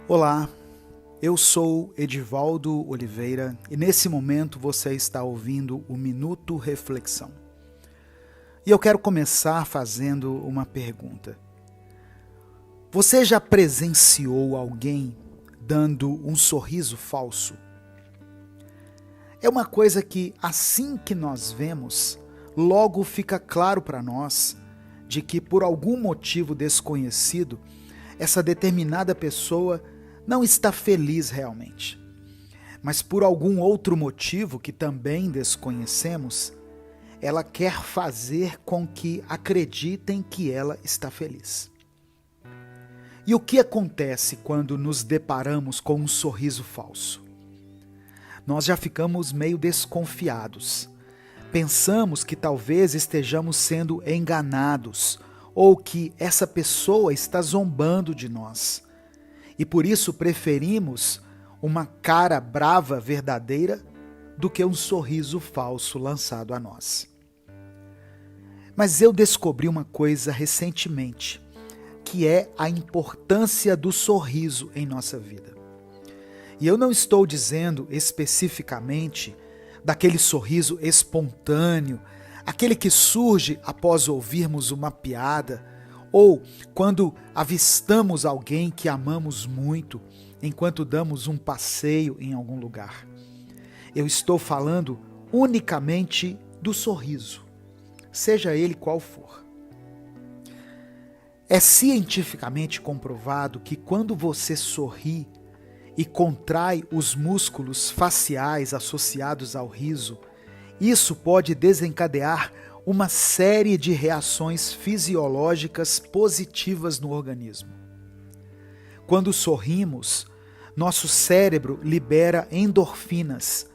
Olá, eu sou Edivaldo Oliveira e nesse momento você está ouvindo o Minuto Reflexão. E eu quero começar fazendo uma pergunta. Você já presenciou alguém dando um sorriso falso? É uma coisa que assim que nós vemos, logo fica claro para nós de que por algum motivo desconhecido, essa determinada pessoa não está feliz realmente. Mas por algum outro motivo que também desconhecemos, ela quer fazer com que acreditem que ela está feliz. E o que acontece quando nos deparamos com um sorriso falso? Nós já ficamos meio desconfiados. Pensamos que talvez estejamos sendo enganados ou que essa pessoa está zombando de nós. E por isso preferimos uma cara brava verdadeira do que um sorriso falso lançado a nós. Mas eu descobri uma coisa recentemente, que é a importância do sorriso em nossa vida. E eu não estou dizendo especificamente daquele sorriso espontâneo, aquele que surge após ouvirmos uma piada, ou quando avistamos alguém que amamos muito, enquanto damos um passeio em algum lugar. Eu estou falando unicamente do sorriso, seja ele qual for. É cientificamente comprovado que quando você sorri e contrai os músculos faciais associados ao riso, isso pode desencadear uma série de reações fisiológicas positivas no organismo. Quando sorrimos, nosso cérebro libera endorfinas,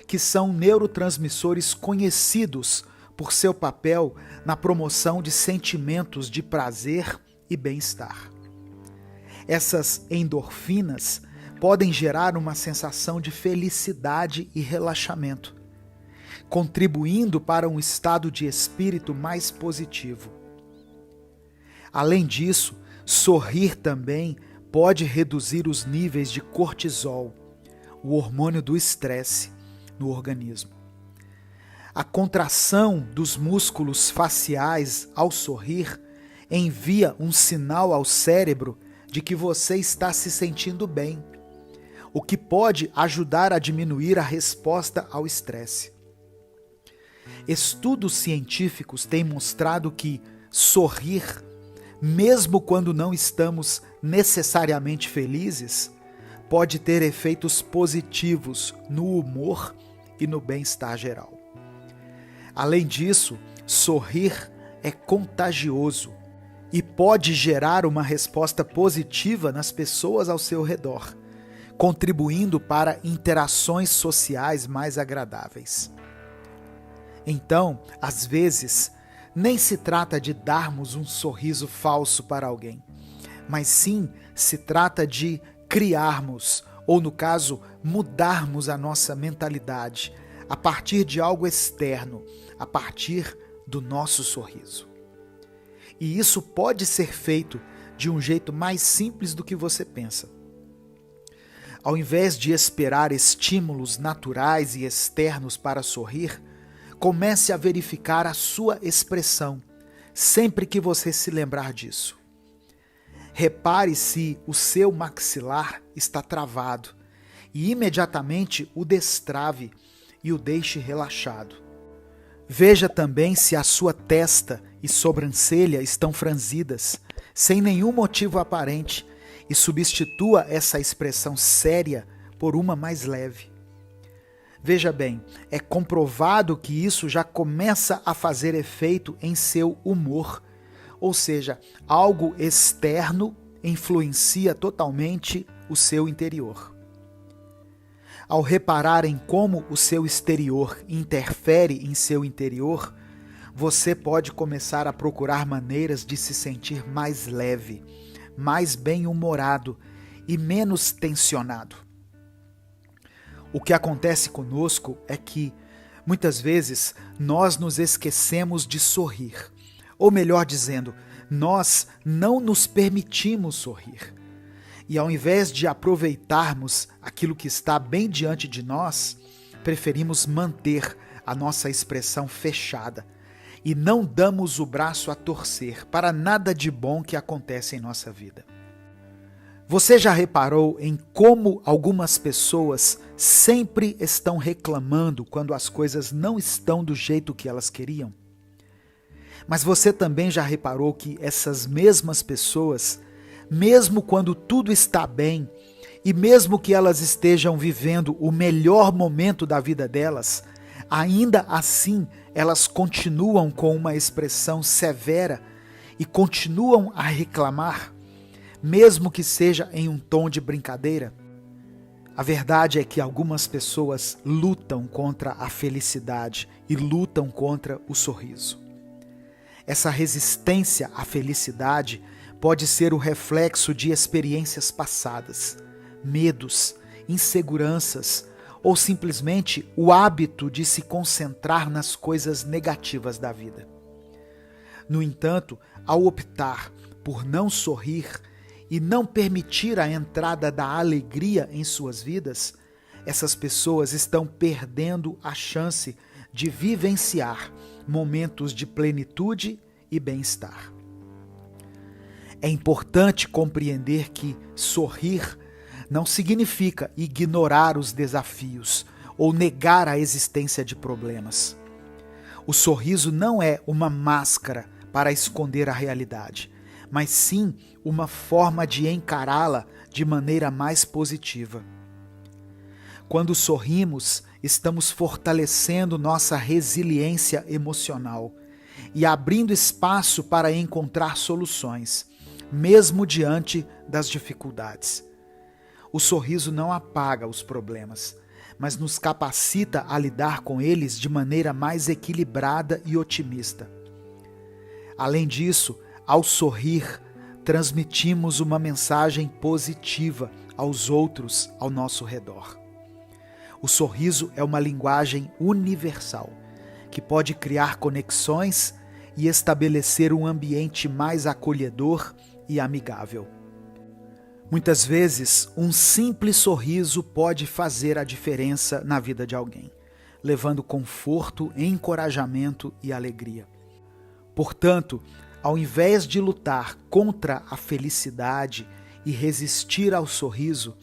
que são neurotransmissores conhecidos por seu papel na promoção de sentimentos de prazer e bem-estar. Essas endorfinas podem gerar uma sensação de felicidade e relaxamento, contribuindo para um estado de espírito mais positivo. Além disso, sorrir também pode reduzir os níveis de cortisol, o hormônio do estresse, no organismo. A contração dos músculos faciais ao sorrir envia um sinal ao cérebro de que você está se sentindo bem, o que pode ajudar a diminuir a resposta ao estresse. Estudos científicos têm mostrado que sorrir, mesmo quando não estamos necessariamente felizes, pode ter efeitos positivos no humor e no bem-estar geral. Além disso, sorrir é contagioso e pode gerar uma resposta positiva nas pessoas ao seu redor, contribuindo para interações sociais mais agradáveis. Então, às vezes, nem se trata de darmos um sorriso falso para alguém, mas sim se trata de criarmos, ou no caso, mudarmos a nossa mentalidade a partir de algo externo, a partir do nosso sorriso. E isso pode ser feito de um jeito mais simples do que você pensa. Ao invés de esperar estímulos naturais e externos para sorrir, comece a verificar a sua expressão, sempre que você se lembrar disso. Repare se o seu maxilar está travado e imediatamente o destrave e o deixe relaxado. Veja também se a sua testa e sobrancelha estão franzidas, sem nenhum motivo aparente, e substitua essa expressão séria por uma mais leve. Veja bem, é comprovado que isso já começa a fazer efeito em seu humor, ou seja, algo externo influencia totalmente o seu interior. Ao reparar em como o seu exterior interfere em seu interior, você pode começar a procurar maneiras de se sentir mais leve, mais bem-humorado e menos tensionado. O que acontece conosco é que, muitas vezes, nós nos esquecemos de sorrir. Ou melhor dizendo, nós não nos permitimos sorrir. E ao invés de aproveitarmos aquilo que está bem diante de nós, preferimos manter a nossa expressão fechada e não damos o braço a torcer para nada de bom que acontece em nossa vida. Você já reparou em como algumas pessoas sempre estão reclamando quando as coisas não estão do jeito que elas queriam? Mas você também já reparou que essas mesmas pessoas, mesmo quando tudo está bem, e mesmo que elas estejam vivendo o melhor momento da vida delas, ainda assim elas continuam com uma expressão severa e continuam a reclamar, mesmo que seja em um tom de brincadeira? A verdade é que algumas pessoas lutam contra a felicidade e lutam contra o sorriso. Essa resistência à felicidade pode ser o reflexo de experiências passadas, medos, inseguranças ou simplesmente o hábito de se concentrar nas coisas negativas da vida. No entanto, ao optar por não sorrir e não permitir a entrada da alegria em suas vidas, essas pessoas estão perdendo a chance de vivenciar momentos de plenitude e bem-estar. É importante compreender que sorrir não significa ignorar os desafios ou negar a existência de problemas. O sorriso não é uma máscara para esconder a realidade, mas sim uma forma de encará-la de maneira mais positiva. Quando sorrimos, estamos fortalecendo nossa resiliência emocional e abrindo espaço para encontrar soluções, mesmo diante das dificuldades. O sorriso não apaga os problemas, mas nos capacita a lidar com eles de maneira mais equilibrada e otimista. Além disso, ao sorrir, transmitimos uma mensagem positiva aos outros ao nosso redor. O sorriso é uma linguagem universal, que pode criar conexões e estabelecer um ambiente mais acolhedor e amigável. Muitas vezes, um simples sorriso pode fazer a diferença na vida de alguém, levando conforto, encorajamento e alegria. Portanto, ao invés de lutar contra a felicidade e resistir ao sorriso,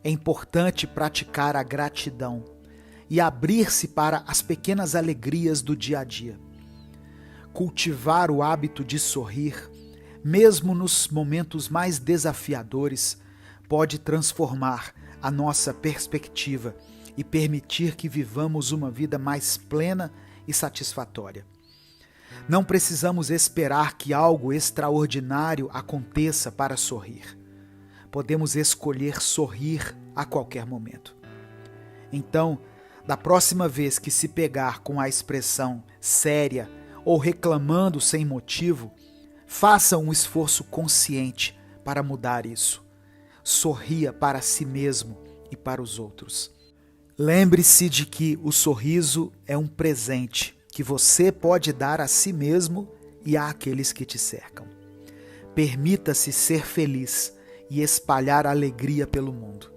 é importante praticar a gratidão e abrir-se para as pequenas alegrias do dia a dia. Cultivar o hábito de sorrir, mesmo nos momentos mais desafiadores, pode transformar a nossa perspectiva e permitir que vivamos uma vida mais plena e satisfatória. Não precisamos esperar que algo extraordinário aconteça para sorrir. Podemos escolher sorrir a qualquer momento. Então, da próxima vez que se pegar com a expressão séria ou reclamando sem motivo, faça um esforço consciente para mudar isso. Sorria para si mesmo e para os outros. Lembre-se de que o sorriso é um presente que você pode dar a si mesmo e àqueles que te cercam. Permita-se ser feliz e espalhar alegria pelo mundo.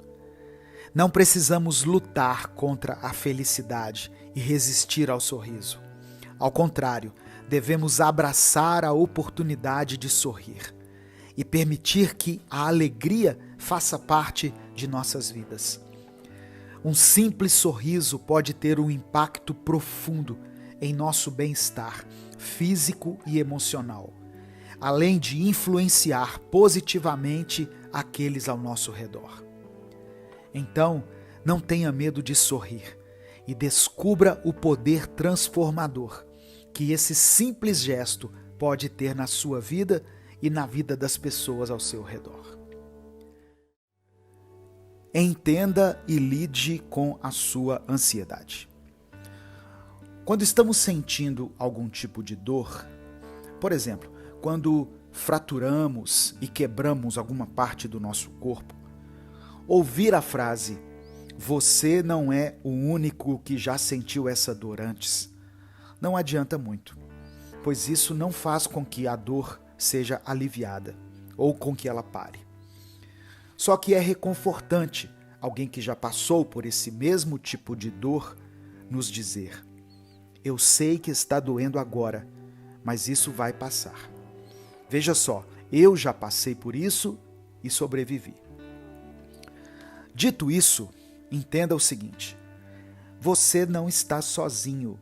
Não precisamos lutar contra a felicidade e resistir ao sorriso. Ao contrário, devemos abraçar a oportunidade de sorrir e permitir que a alegria faça parte de nossas vidas. Um simples sorriso pode ter um impacto profundo em nosso bem-estar físico e emocional, além de influenciar positivamente aqueles ao nosso redor. Então, não tenha medo de sorrir e descubra o poder transformador que esse simples gesto pode ter na sua vida e na vida das pessoas ao seu redor. Entenda e lide com a sua ansiedade. Quando estamos sentindo algum tipo de dor, por exemplo, quando fraturamos e quebramos alguma parte do nosso corpo, ouvir a frase "você não é o único que já sentiu essa dor antes" não adianta muito, pois isso não faz com que a dor seja aliviada ou com que ela pare. Só que é reconfortante alguém que já passou por esse mesmo tipo de dor nos dizer: eu sei que está doendo agora, mas isso vai passar. Veja só, eu já passei por isso e sobrevivi. Dito isso, entenda o seguinte: você não está sozinho.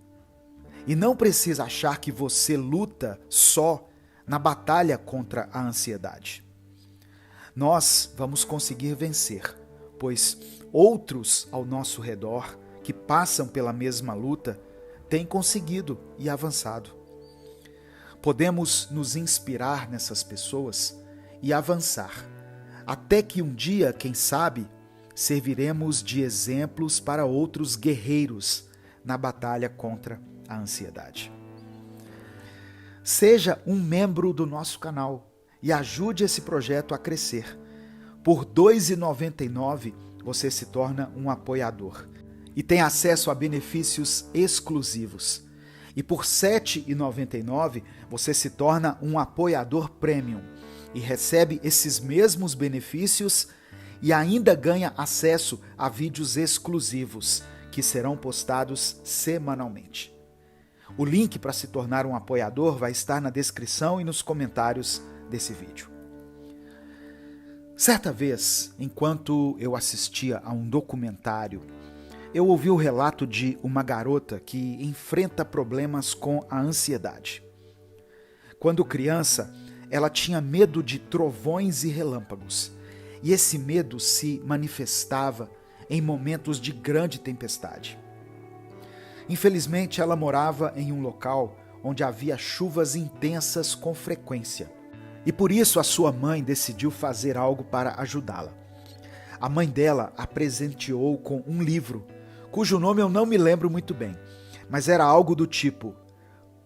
E não precisa achar que você luta só na batalha contra a ansiedade. Nós vamos conseguir vencer, pois outros ao nosso redor que passam pela mesma luta têm conseguido e avançado. Podemos nos inspirar nessas pessoas e avançar, até que um dia, quem sabe, serviremos de exemplos para outros guerreiros na batalha contra a ansiedade. Seja um membro do nosso canal e ajude esse projeto a crescer. Por R$ 2,99 você se torna um apoiador e tem acesso a benefícios exclusivos. E por R$ 7,99 você se torna um apoiador premium e recebe esses mesmos benefícios e ainda ganha acesso a vídeos exclusivos que serão postados semanalmente. O link para se tornar um apoiador vai estar na descrição e nos comentários desse vídeo. Certa vez, enquanto eu assistia a um documentário, eu ouvi o relato de uma garota que enfrenta problemas com a ansiedade. Quando criança, ela tinha medo de trovões e relâmpagos, e esse medo se manifestava em momentos de grande tempestade. Infelizmente, ela morava em um local onde havia chuvas intensas com frequência, e por isso a sua mãe decidiu fazer algo para ajudá-la. A mãe dela a presenteou com um livro, cujo nome eu não me lembro muito bem, mas era algo do tipo: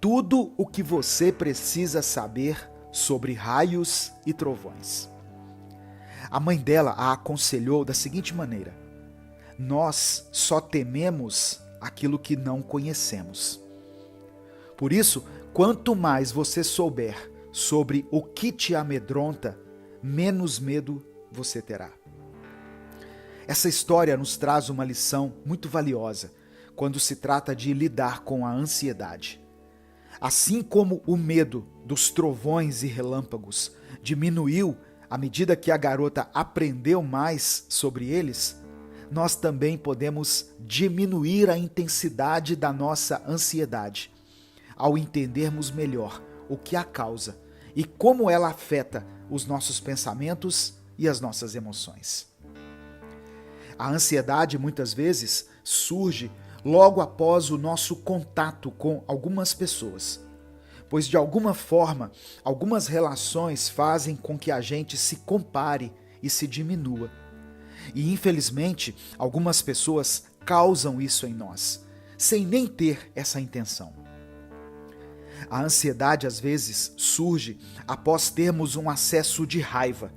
tudo o que você precisa saber sobre raios e trovões. A mãe dela a aconselhou da seguinte maneira: nós só tememos aquilo que não conhecemos. Por isso, quanto mais você souber sobre o que te amedronta, menos medo você terá. Essa história nos traz uma lição muito valiosa quando se trata de lidar com a ansiedade. Assim como o medo dos trovões e relâmpagos diminuiu à medida que a garota aprendeu mais sobre eles, nós também podemos diminuir a intensidade da nossa ansiedade ao entendermos melhor o que a causa e como ela afeta os nossos pensamentos e as nossas emoções. A ansiedade muitas vezes surge logo após o nosso contato com algumas pessoas, pois de alguma forma, algumas relações fazem com que a gente se compare e se diminua. E infelizmente, algumas pessoas causam isso em nós, sem nem ter essa intenção. A ansiedade às vezes surge após termos um acesso de raiva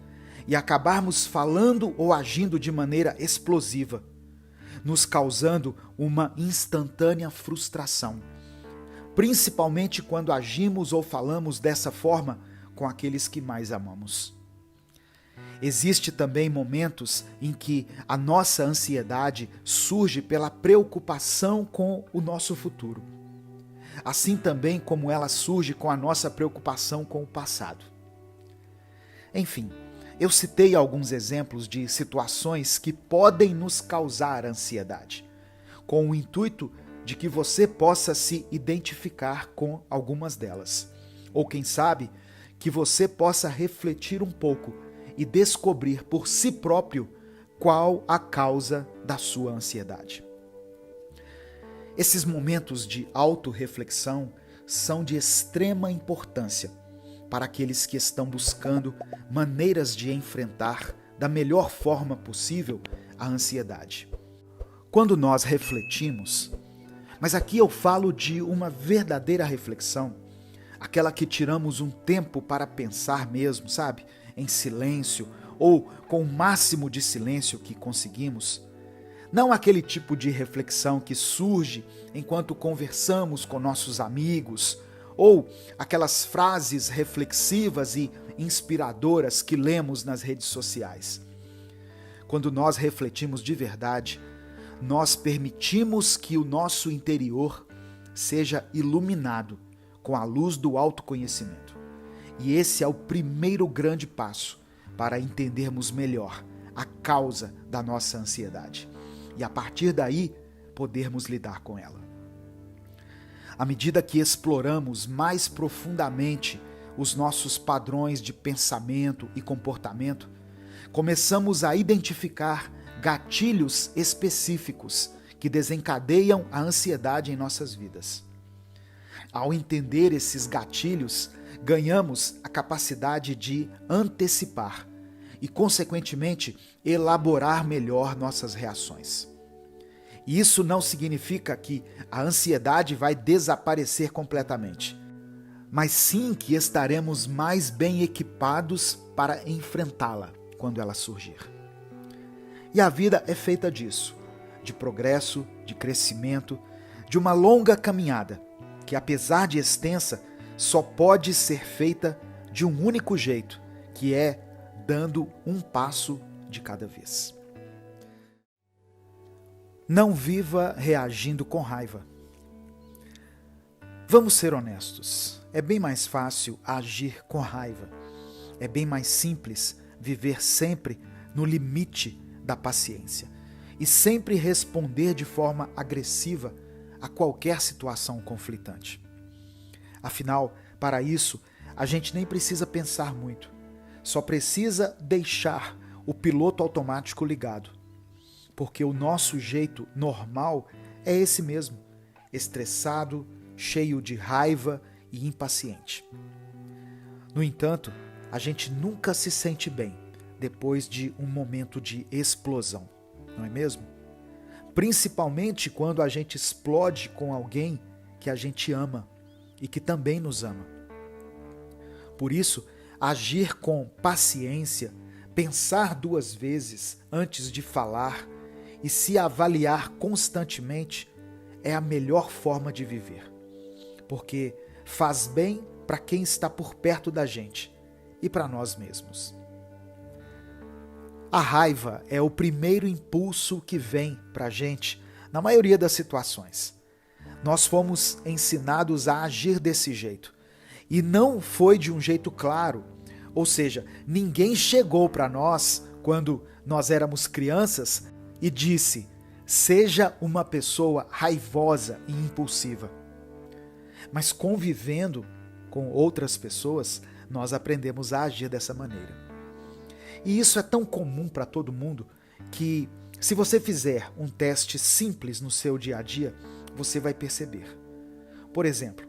e acabarmos falando ou agindo de maneira explosiva, nos causando uma instantânea frustração, principalmente quando agimos ou falamos dessa forma com aqueles que mais amamos. Existem também momentos em que a nossa ansiedade surge pela preocupação com o nosso futuro, assim também como ela surge com a nossa preocupação com o passado. Enfim, eu citei alguns exemplos de situações que podem nos causar ansiedade, com o intuito de que você possa se identificar com algumas delas, ou quem sabe, que você possa refletir um pouco e descobrir por si próprio qual a causa da sua ansiedade. Esses momentos de autorreflexão são de extrema importância para aqueles que estão buscando maneiras de enfrentar da melhor forma possível a ansiedade. Quando nós refletimos, mas aqui eu falo de uma verdadeira reflexão, aquela que tiramos um tempo para pensar mesmo, sabe? Em silêncio ou com o máximo de silêncio que conseguimos. Não aquele tipo de reflexão que surge enquanto conversamos com nossos amigos ou aquelas frases reflexivas e inspiradoras que lemos nas redes sociais. quando nós refletimos de verdade, nós permitimos que o nosso interior seja iluminado com a luz do autoconhecimento. E esse é o primeiro grande passo para entendermos melhor a causa da nossa ansiedade. E a partir daí, podermos lidar com ela. À medida que exploramos mais profundamente os nossos padrões de pensamento e comportamento, começamos a identificar gatilhos específicos que desencadeiam a ansiedade em nossas vidas. Ao entender esses gatilhos, ganhamos a capacidade de antecipar e, consequentemente, elaborar melhor nossas reações. E isso não significa que a ansiedade vai desaparecer completamente, mas sim que estaremos mais bem equipados para enfrentá-la quando ela surgir. E a vida é feita disso, de progresso, de crescimento, de uma longa caminhada, que apesar de extensa, só pode ser feita de um único jeito, que é dando um passo de cada vez. Não viva reagindo com raiva. Vamos ser honestos, é bem mais fácil agir com raiva. É bem mais simples viver sempre no limite da paciência e sempre responder de forma agressiva a qualquer situação conflitante. Afinal, para isso, a gente nem precisa pensar muito. Só precisa deixar o piloto automático ligado. Porque o nosso jeito normal é esse mesmo, estressado, cheio de raiva e impaciente. No entanto, a gente nunca se sente bem depois de um momento de explosão, não é mesmo? Principalmente quando a gente explode com alguém que a gente ama e que também nos ama. Por isso, agir com paciência, pensar 2 vezes antes de falar e se avaliar constantemente é a melhor forma de viver. Porque faz bem para quem está por perto da gente e para nós mesmos. A raiva é o primeiro impulso que vem para a gente na maioria das situações. Nós fomos ensinados a agir desse jeito. E não foi de um jeito claro. Ou seja, ninguém chegou para nós, quando nós éramos crianças, e disse: seja uma pessoa raivosa e impulsiva. Mas convivendo com outras pessoas, nós aprendemos a agir dessa maneira. E isso é tão comum para todo mundo que, se você fizer um teste simples no seu dia a dia, você vai perceber. Por exemplo,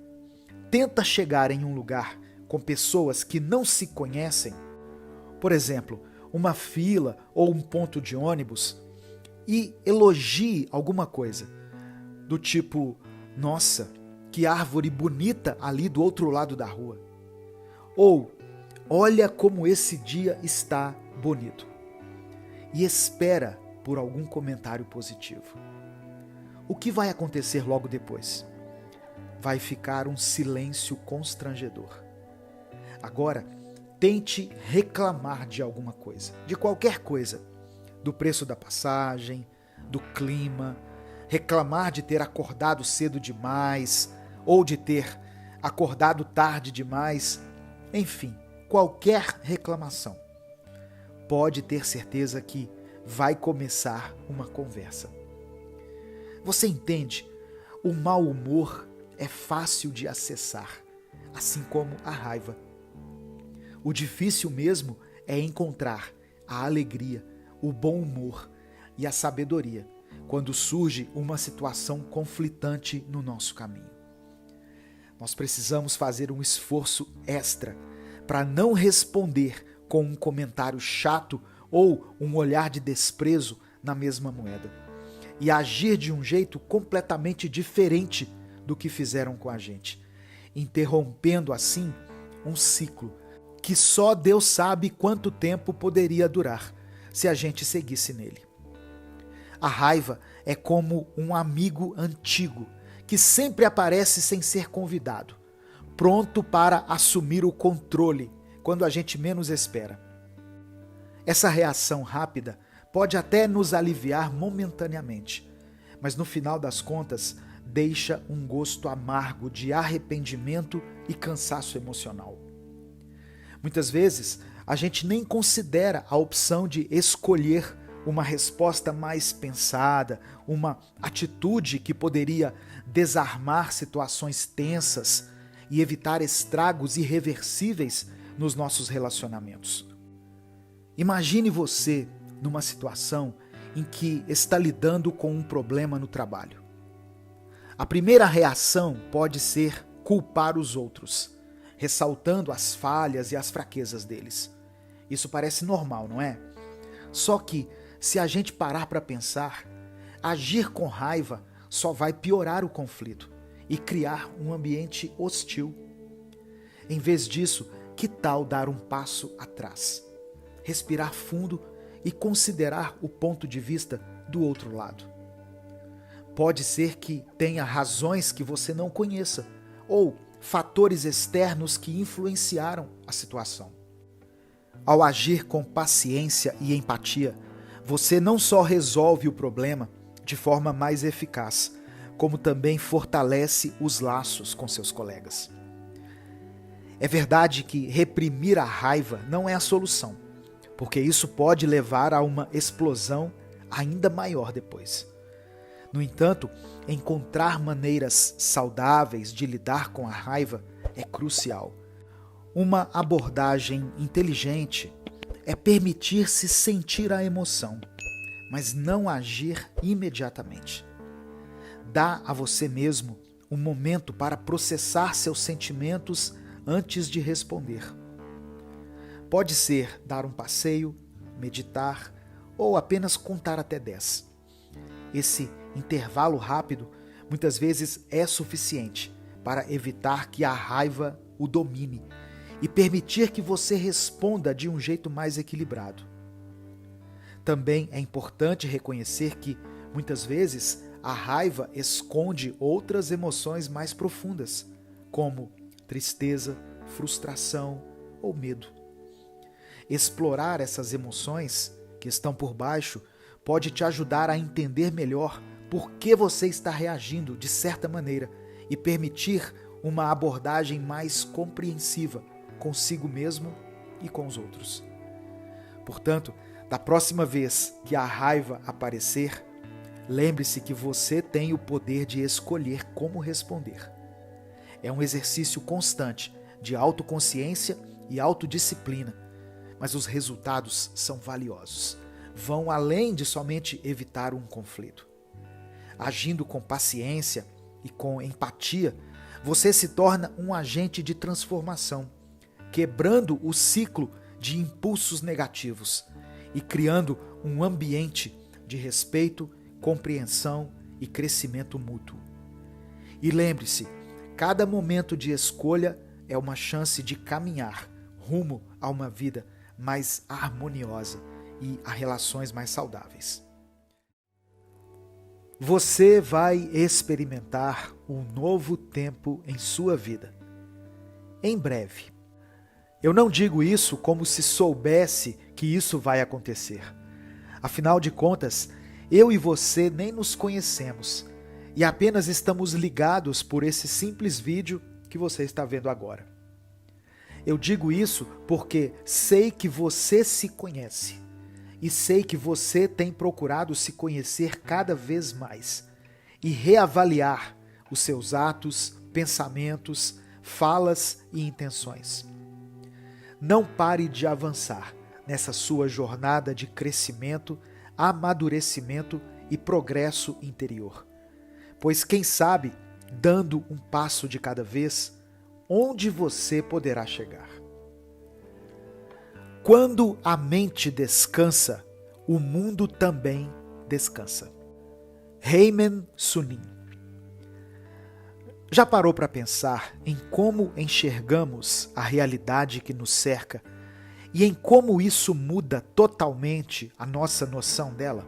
tenta chegar em um lugar com pessoas que não se conhecem, por exemplo, uma fila ou um ponto de ônibus, e elogie alguma coisa, do tipo: nossa, que árvore bonita ali do outro lado da rua. Ou, olha como esse dia está bonito. E espera por algum comentário positivo. O que vai acontecer logo depois? Vai ficar um silêncio constrangedor. Agora, tente reclamar de alguma coisa, de qualquer coisa, do preço da passagem, do clima, reclamar de ter acordado cedo demais ou de ter acordado tarde demais, enfim, qualquer reclamação. Pode ter certeza que vai começar uma conversa. Você entende? O mau humor é fácil de acessar, assim como a raiva. O difícil mesmo é encontrar a alegria, o bom humor e a sabedoria quando surge uma situação conflitante no nosso caminho. Nós precisamos fazer um esforço extra para não responder com um comentário chato ou um olhar de desprezo na mesma moeda e agir de um jeito completamente diferente do que fizeram com a gente, interrompendo assim um ciclo que só Deus sabe quanto tempo poderia durar se a gente seguisse nele. A raiva é como um amigo antigo que sempre aparece sem ser convidado, pronto para assumir o controle quando a gente menos espera. Essa reação rápida pode até nos aliviar momentaneamente, mas no final das contas deixa um gosto amargo de arrependimento e cansaço emocional. Muitas vezes a gente nem considera a opção de escolher uma resposta mais pensada, uma atitude que poderia desarmar situações tensas e evitar estragos irreversíveis nos nossos relacionamentos. Imagine você numa situação em que está lidando com um problema no trabalho. A primeira reação pode ser culpar os outros, ressaltando as falhas e as fraquezas deles. Isso parece normal, não é? Só que, se a gente parar para pensar, agir com raiva só vai piorar o conflito e criar um ambiente hostil. Em vez disso, que tal dar um passo atrás? Respirar fundo e considerar o ponto de vista do outro lado. Pode ser que tenha razões que você não conheça ou fatores externos que influenciaram a situação. Ao agir com paciência e empatia, você não só resolve o problema de forma mais eficaz, como também fortalece os laços com seus colegas. É verdade que reprimir a raiva não é a solução, porque isso pode levar a uma explosão ainda maior depois. No entanto, encontrar maneiras saudáveis de lidar com a raiva é crucial. Uma abordagem inteligente é permitir-se sentir a emoção, mas não agir imediatamente. Dá a você mesmo um momento para processar seus sentimentos antes de responder. Pode ser dar um passeio, meditar ou apenas contar até 10. Esse intervalo rápido muitas vezes é suficiente para evitar que a raiva o domine e permitir que você responda de um jeito mais equilibrado. Também é importante reconhecer que, muitas vezes, a raiva esconde outras emoções mais profundas, como tristeza, frustração ou medo. Explorar essas emoções que estão por baixo pode te ajudar a entender melhor por que você está reagindo de certa maneira e permitir uma abordagem mais compreensiva consigo mesmo e com os outros. Portanto, da próxima vez que a raiva aparecer, lembre-se que você tem o poder de escolher como responder. É um exercício constante de autoconsciência e autodisciplina, mas os resultados são valiosos. Vão além de somente evitar um conflito. Agindo com paciência e com empatia, você se torna um agente de transformação, quebrando o ciclo de impulsos negativos e criando um ambiente de respeito, compreensão e crescimento mútuo. E lembre-se, cada momento de escolha é uma chance de caminhar rumo a uma vida mais harmoniosa e a relações mais saudáveis. Você vai experimentar um novo tempo em sua vida. Em breve. Eu não digo isso como se soubesse que isso vai acontecer. Afinal de contas, eu e você nem nos conhecemos e apenas estamos ligados por esse simples vídeo que você está vendo agora. Eu digo isso porque sei que você se conhece e sei que você tem procurado se conhecer cada vez mais e reavaliar os seus atos, pensamentos, falas e intenções. Não pare de avançar nessa sua jornada de crescimento, amadurecimento e progresso interior. Pois quem sabe, dando um passo de cada vez, onde você poderá chegar. Quando a mente descansa, o mundo também descansa. Haemin Sunim. Já parou para pensar em como enxergamos a realidade que nos cerca e em como isso muda totalmente a nossa noção dela?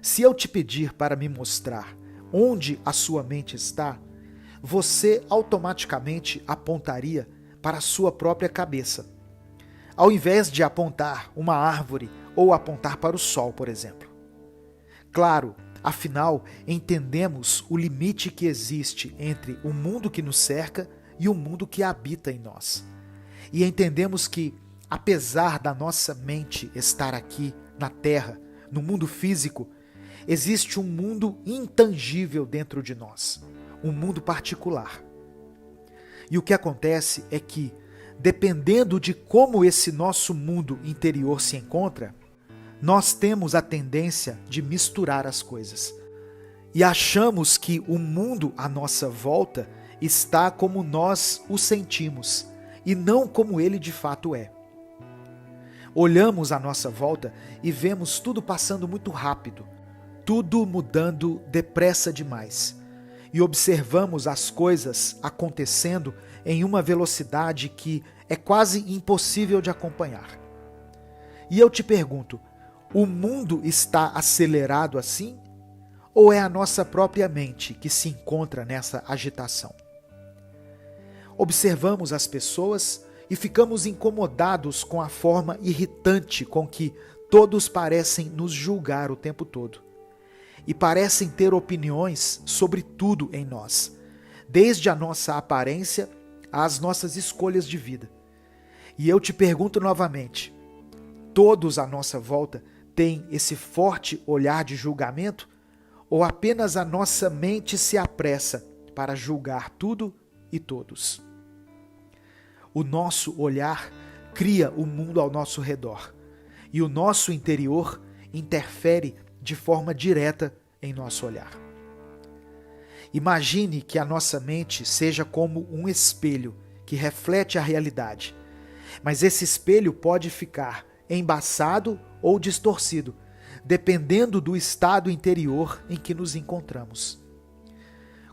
Se eu te pedir para me mostrar onde a sua mente está, você automaticamente apontaria para a sua própria cabeça. Ao invés de apontar uma árvore ou apontar para o sol, por exemplo. Claro, afinal, entendemos o limite que existe entre o mundo que nos cerca e o mundo que habita em nós. E entendemos que, apesar da nossa mente estar aqui na Terra, no mundo físico, existe um mundo intangível dentro de nós, um mundo particular. E o que acontece é que, dependendo de como esse nosso mundo interior se encontra, nós temos a tendência de misturar as coisas. E achamos que o mundo à nossa volta está como nós o sentimos, e não como ele de fato é. Olhamos à nossa volta e vemos tudo passando muito rápido, tudo mudando depressa demais. E observamos as coisas acontecendo em uma velocidade que é quase impossível de acompanhar. E eu te pergunto, o mundo está acelerado assim? Ou é a nossa própria mente que se encontra nessa agitação? Observamos as pessoas e ficamos incomodados com a forma irritante com que todos parecem nos julgar o tempo todo. E parecem ter opiniões sobre tudo em nós, desde a nossa aparência às nossas escolhas de vida. E eu te pergunto novamente, todos à nossa volta têm esse forte olhar de julgamento? Ou apenas a nossa mente se apressa para julgar tudo e todos? O nosso olhar cria o mundo ao nosso redor, e o nosso interior interfere de forma direta em nosso olhar. Imagine que a nossa mente seja como um espelho que reflete a realidade, mas esse espelho pode ficar embaçado ou distorcido, dependendo do estado interior em que nos encontramos.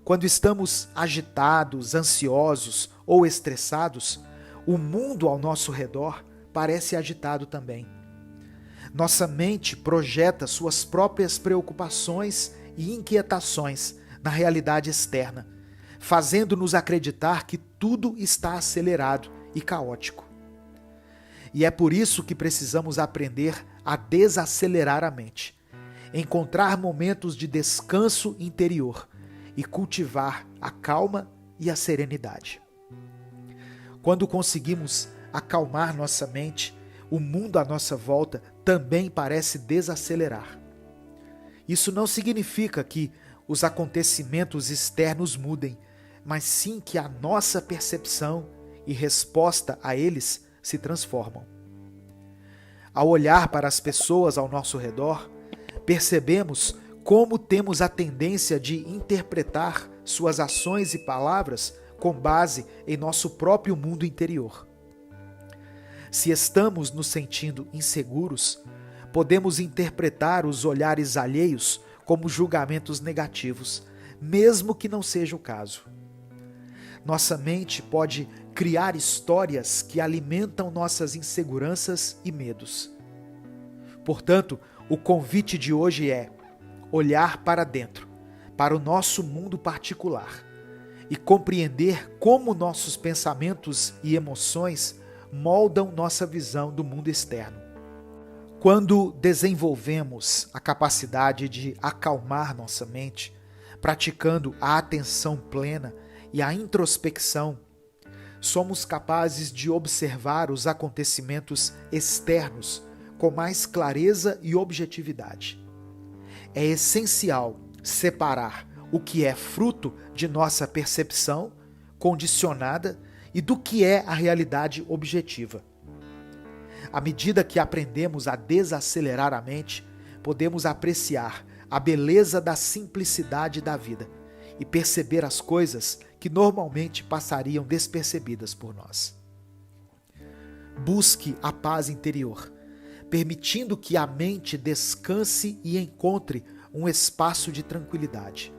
Quando estamos agitados, ansiosos ou estressados, o mundo ao nosso redor parece agitado também. Nossa mente projeta suas próprias preocupações e inquietações na realidade externa, fazendo-nos acreditar que tudo está acelerado e caótico. E é por isso que precisamos aprender a desacelerar a mente, encontrar momentos de descanso interior e cultivar a calma e a serenidade. Quando conseguimos acalmar nossa mente, o mundo à nossa volta também parece desacelerar. Isso não significa que os acontecimentos externos mudem, mas sim que a nossa percepção e resposta a eles se transformam. Ao olhar para as pessoas ao nosso redor, percebemos como temos a tendência de interpretar suas ações e palavras com base em nosso próprio mundo interior. Se estamos nos sentindo inseguros, podemos interpretar os olhares alheios como julgamentos negativos, mesmo que não seja o caso. Nossa mente pode criar histórias que alimentam nossas inseguranças e medos. Portanto, o convite de hoje é olhar para dentro, para o nosso mundo particular, e compreender como nossos pensamentos e emoções moldam nossa visão do mundo externo. Quando desenvolvemos a capacidade de acalmar nossa mente, praticando a atenção plena e a introspecção, somos capazes de observar os acontecimentos externos com mais clareza e objetividade. É essencial separar o que é fruto de nossa percepção condicionada e do que é a realidade objetiva. À medida que aprendemos a desacelerar a mente, podemos apreciar a beleza da simplicidade da vida e perceber as coisas que normalmente passariam despercebidas por nós. Busque a paz interior, permitindo que a mente descanse e encontre um espaço de tranquilidade.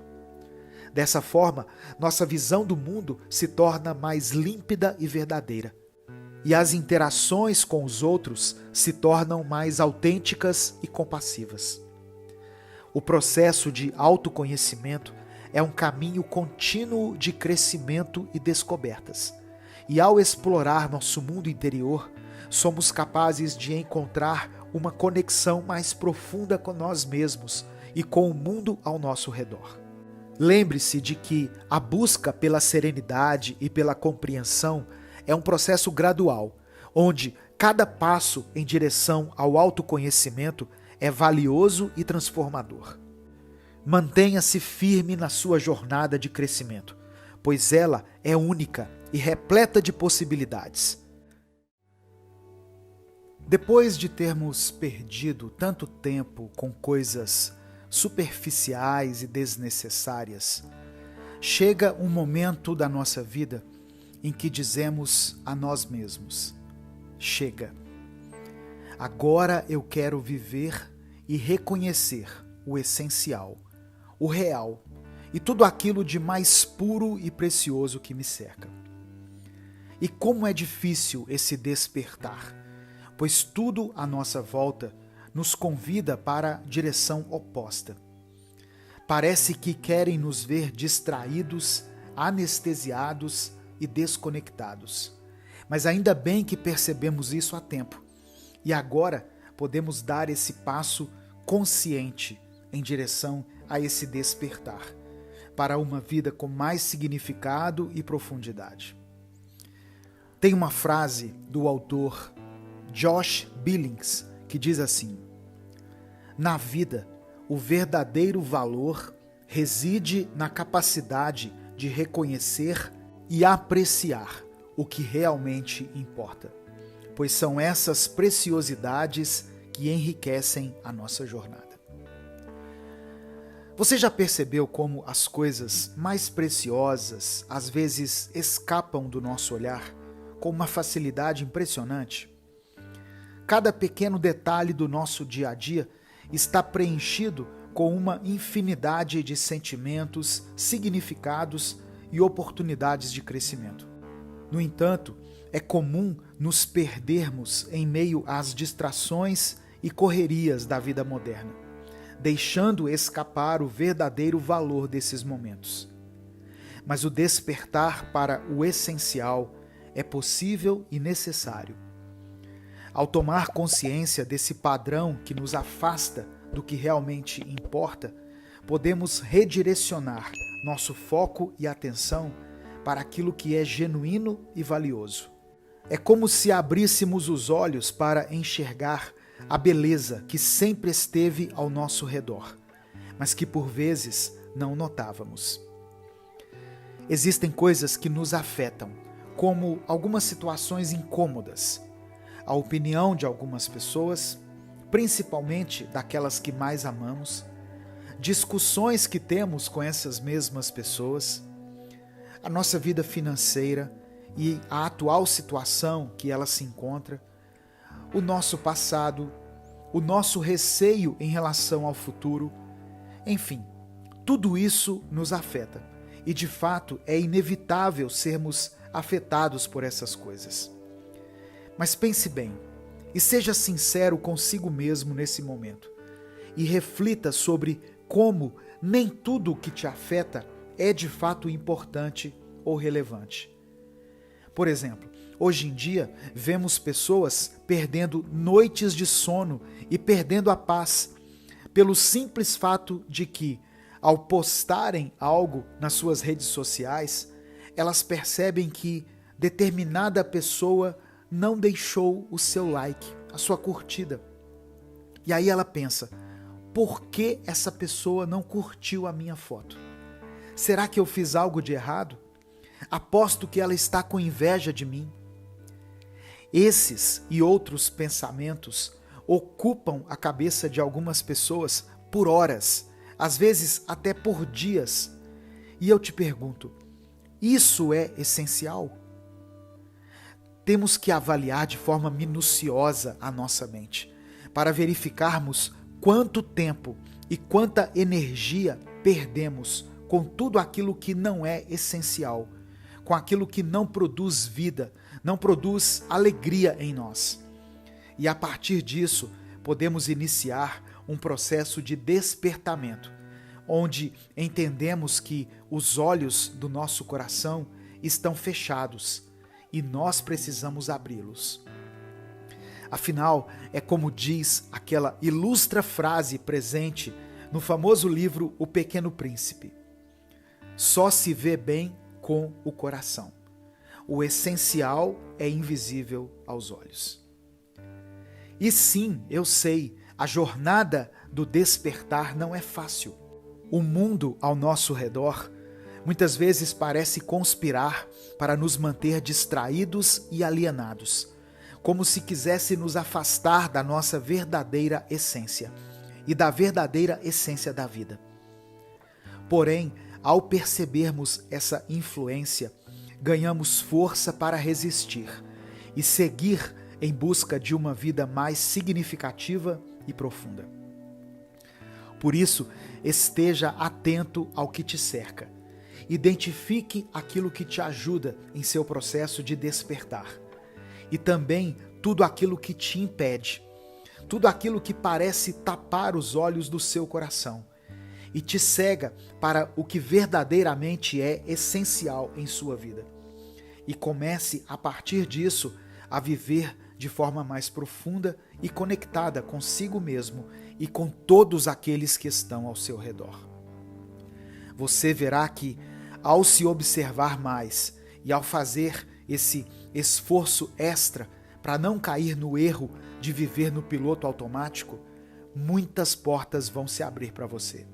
Dessa forma, nossa visão do mundo se torna mais límpida e verdadeira, e as interações com os outros se tornam mais autênticas e compassivas. O processo de autoconhecimento é um caminho contínuo de crescimento e descobertas, e ao explorar nosso mundo interior, somos capazes de encontrar uma conexão mais profunda com nós mesmos e com o mundo ao nosso redor. Lembre-se de que a busca pela serenidade e pela compreensão é um processo gradual, onde cada passo em direção ao autoconhecimento é valioso e transformador. Mantenha-se firme na sua jornada de crescimento, pois ela é única e repleta de possibilidades. Depois de termos perdido tanto tempo com coisas superficiais e desnecessárias, chega um momento da nossa vida em que dizemos a nós mesmos: chega. Agora eu quero viver e reconhecer o essencial, o real e tudo aquilo de mais puro e precioso que me cerca. E como é difícil esse despertar, pois tudo à nossa volta nos convida para a direção oposta. Parece que querem nos ver distraídos, anestesiados e desconectados. Mas ainda bem que percebemos isso a tempo. E agora podemos dar esse passo consciente em direção a esse despertar, para uma vida com mais significado e profundidade. Tem uma frase do autor Josh Billings que diz assim: na vida, o verdadeiro valor reside na capacidade de reconhecer e apreciar o que realmente importa, pois são essas preciosidades que enriquecem a nossa jornada. Você já percebeu como as coisas mais preciosas às vezes escapam do nosso olhar com uma facilidade impressionante? Cada pequeno detalhe do nosso dia a dia está preenchido com uma infinidade de sentimentos, significados e oportunidades de crescimento. No entanto, é comum nos perdermos em meio às distrações e correrias da vida moderna, deixando escapar o verdadeiro valor desses momentos. Mas o despertar para o essencial é possível e necessário. Ao tomar consciência desse padrão que nos afasta do que realmente importa, podemos redirecionar nosso foco e atenção para aquilo que é genuíno e valioso. É como se abríssemos os olhos para enxergar a beleza que sempre esteve ao nosso redor, mas que por vezes não notávamos. Existem coisas que nos afetam, como algumas situações incômodas, a opinião de algumas pessoas, principalmente daquelas que mais amamos, discussões que temos com essas mesmas pessoas, a nossa vida financeira e a atual situação que ela se encontra, o nosso passado, o nosso receio em relação ao futuro, enfim, tudo isso nos afeta e de fato é inevitável sermos afetados por essas coisas. Mas pense bem e seja sincero consigo mesmo nesse momento e reflita sobre como nem tudo o que te afeta é de fato importante ou relevante. Por exemplo, hoje em dia vemos pessoas perdendo noites de sono e perdendo a paz pelo simples fato de que, ao postarem algo nas suas redes sociais, elas percebem que determinada pessoa não deixou o seu like, a sua curtida. E aí ela pensa: por que essa pessoa não curtiu a minha foto? Será que eu fiz algo de errado? Aposto que ela está com inveja de mim. Esses e outros pensamentos ocupam a cabeça de algumas pessoas por horas, às vezes até por dias. E eu te pergunto, isso é essencial? Temos que avaliar de forma minuciosa a nossa mente, para verificarmos quanto tempo e quanta energia perdemos com tudo aquilo que não é essencial, com aquilo que não produz vida, não produz alegria em nós. E a partir disso, podemos iniciar um processo de despertamento, onde entendemos que os olhos do nosso coração estão fechados e nós precisamos abri-los. Afinal, é como diz aquela ilustra frase presente no famoso livro O Pequeno Príncipe: só se vê bem com o coração. O essencial é invisível aos olhos. E sim, eu sei, a jornada do despertar não é fácil. O mundo ao nosso redor muitas vezes parece conspirar para nos manter distraídos e alienados, como se quisesse nos afastar da nossa verdadeira essência e da verdadeira essência da vida. Porém, ao percebermos essa influência, ganhamos força para resistir e seguir em busca de uma vida mais significativa e profunda. Por isso, esteja atento ao que te cerca. Identifique aquilo que te ajuda em seu processo de despertar. E também tudo aquilo que te impede, tudo aquilo que parece tapar os olhos do seu coração e te cega para o que verdadeiramente é essencial em sua vida. E comece, a partir disso, a viver de forma mais profunda e conectada consigo mesmo e com todos aqueles que estão ao seu redor. Você verá que, ao se observar mais e ao fazer esse esforço extra para não cair no erro de viver no piloto automático, muitas portas vão se abrir para você.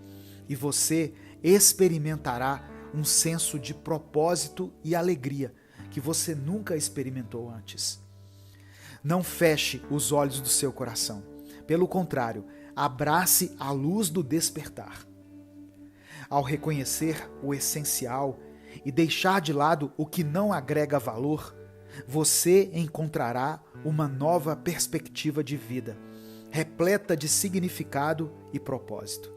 E você experimentará um senso de propósito e alegria que você nunca experimentou antes. Não feche os olhos do seu coração. Pelo contrário, abrace a luz do despertar. Ao reconhecer o essencial e deixar de lado o que não agrega valor, você encontrará uma nova perspectiva de vida, repleta de significado e propósito.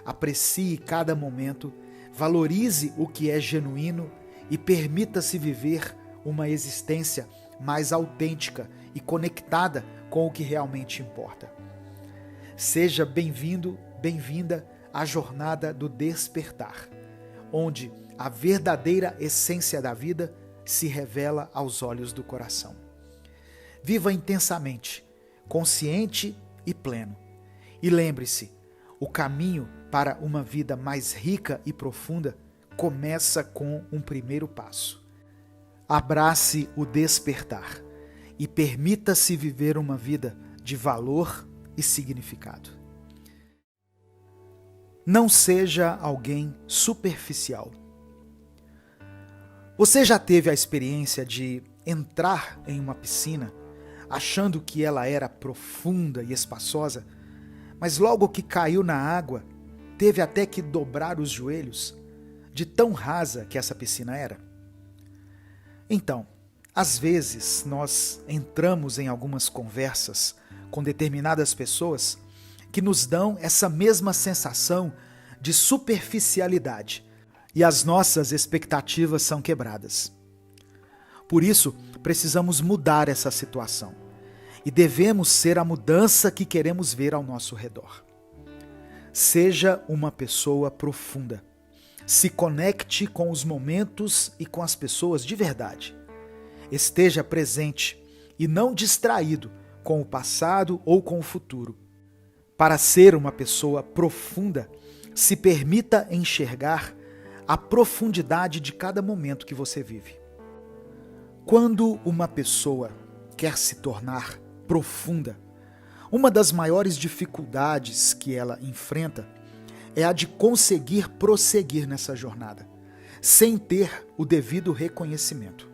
Aprecie cada momento, valorize o que é genuíno e permita-se viver uma existência mais autêntica e conectada com o que realmente importa. Seja bem-vindo, bem-vinda à jornada do despertar, onde a verdadeira essência da vida se revela aos olhos do coração. Viva intensamente, consciente e pleno. E lembre-se, o caminho para uma vida mais rica e profunda começa com um primeiro passo. Abrace o despertar e permita-se viver uma vida de valor e significado. Não seja alguém superficial. Você já teve a experiência de entrar em uma piscina achando que ela era profunda e espaçosa, mas logo que caiu na água, teve até que dobrar os joelhos, de tão rasa que essa piscina era? Então, às vezes nós entramos em algumas conversas com determinadas pessoas que nos dão essa mesma sensação de superficialidade e as nossas expectativas são quebradas. Por isso, precisamos mudar essa situação e devemos ser a mudança que queremos ver ao nosso redor. Seja uma pessoa profunda. Se conecte com os momentos e com as pessoas de verdade. Esteja presente e não distraído com o passado ou com o futuro. Para ser uma pessoa profunda, se permita enxergar a profundidade de cada momento que você vive. Quando uma pessoa quer se tornar profunda, uma das maiores dificuldades que ela enfrenta é a de conseguir prosseguir nessa jornada, sem ter o devido reconhecimento.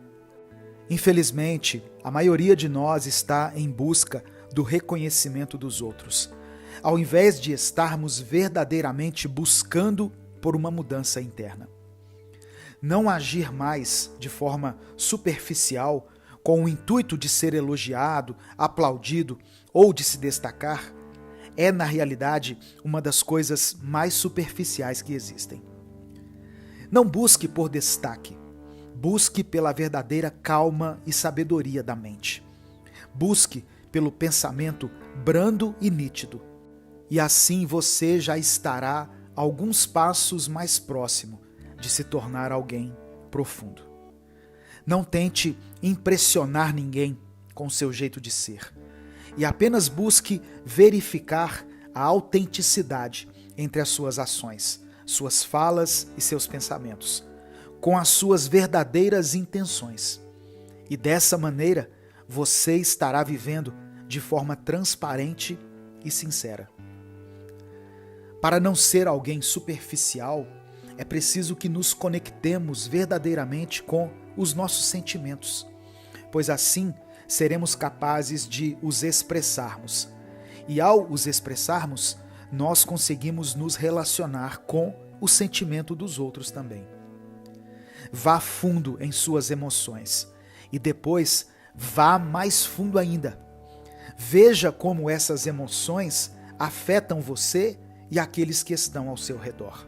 Infelizmente, a maioria de nós está em busca do reconhecimento dos outros, ao invés de estarmos verdadeiramente buscando por uma mudança interna. Não agir mais de forma superficial, com o intuito de ser elogiado, aplaudido ou de se destacar, é, na realidade, uma das coisas mais superficiais que existem. Não busque por destaque, busque pela verdadeira calma e sabedoria da mente. Busque pelo pensamento brando e nítido, e assim você já estará alguns passos mais próximo de se tornar alguém profundo. Não tente impressionar ninguém com seu jeito de ser. e apenas busque verificar a autenticidade entre as suas ações, suas falas e seus pensamentos, com as suas verdadeiras intenções. E dessa maneira, você estará vivendo de forma transparente e sincera. Para não ser alguém superficial, é preciso que nos conectemos verdadeiramente com os nossos sentimentos, pois assim seremos capazes de os expressarmos. E ao os expressarmos, nós conseguimos nos relacionar com o sentimento dos outros também. Vá fundo em suas emoções e depois vá mais fundo ainda. Veja como essas emoções afetam você e aqueles que estão ao seu redor.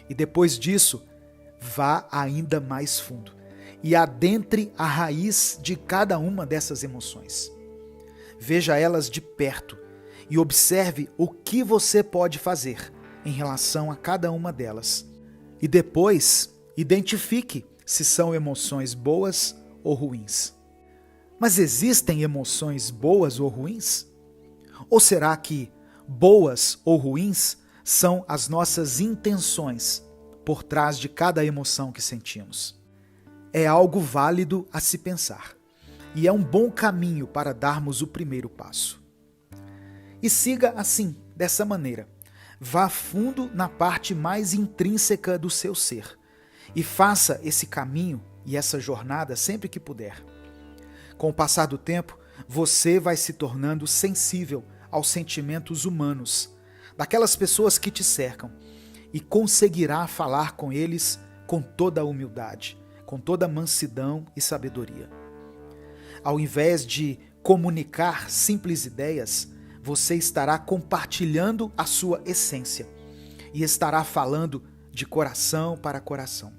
E depois disso, vá ainda mais fundo e adentre a raiz de cada uma dessas emoções. Veja elas de perto e observe o que você pode fazer em relação a cada uma delas. E depois, identifique se são emoções boas ou ruins. Mas existem emoções boas ou ruins? Ou será que boas ou ruins são as nossas intenções por trás de cada emoção que sentimos? É algo válido a se pensar e é um bom caminho para darmos o primeiro passo. E siga assim, dessa maneira. Vá fundo na parte mais intrínseca do seu ser e faça esse caminho e essa jornada sempre que puder. Com o passar do tempo, você vai se tornando sensível aos sentimentos humanos, daquelas pessoas que te cercam, e conseguirá falar com eles com toda a humildade, com toda a mansidão e sabedoria. Ao invés de comunicar simples ideias, você estará compartilhando a sua essência e estará falando de coração para coração.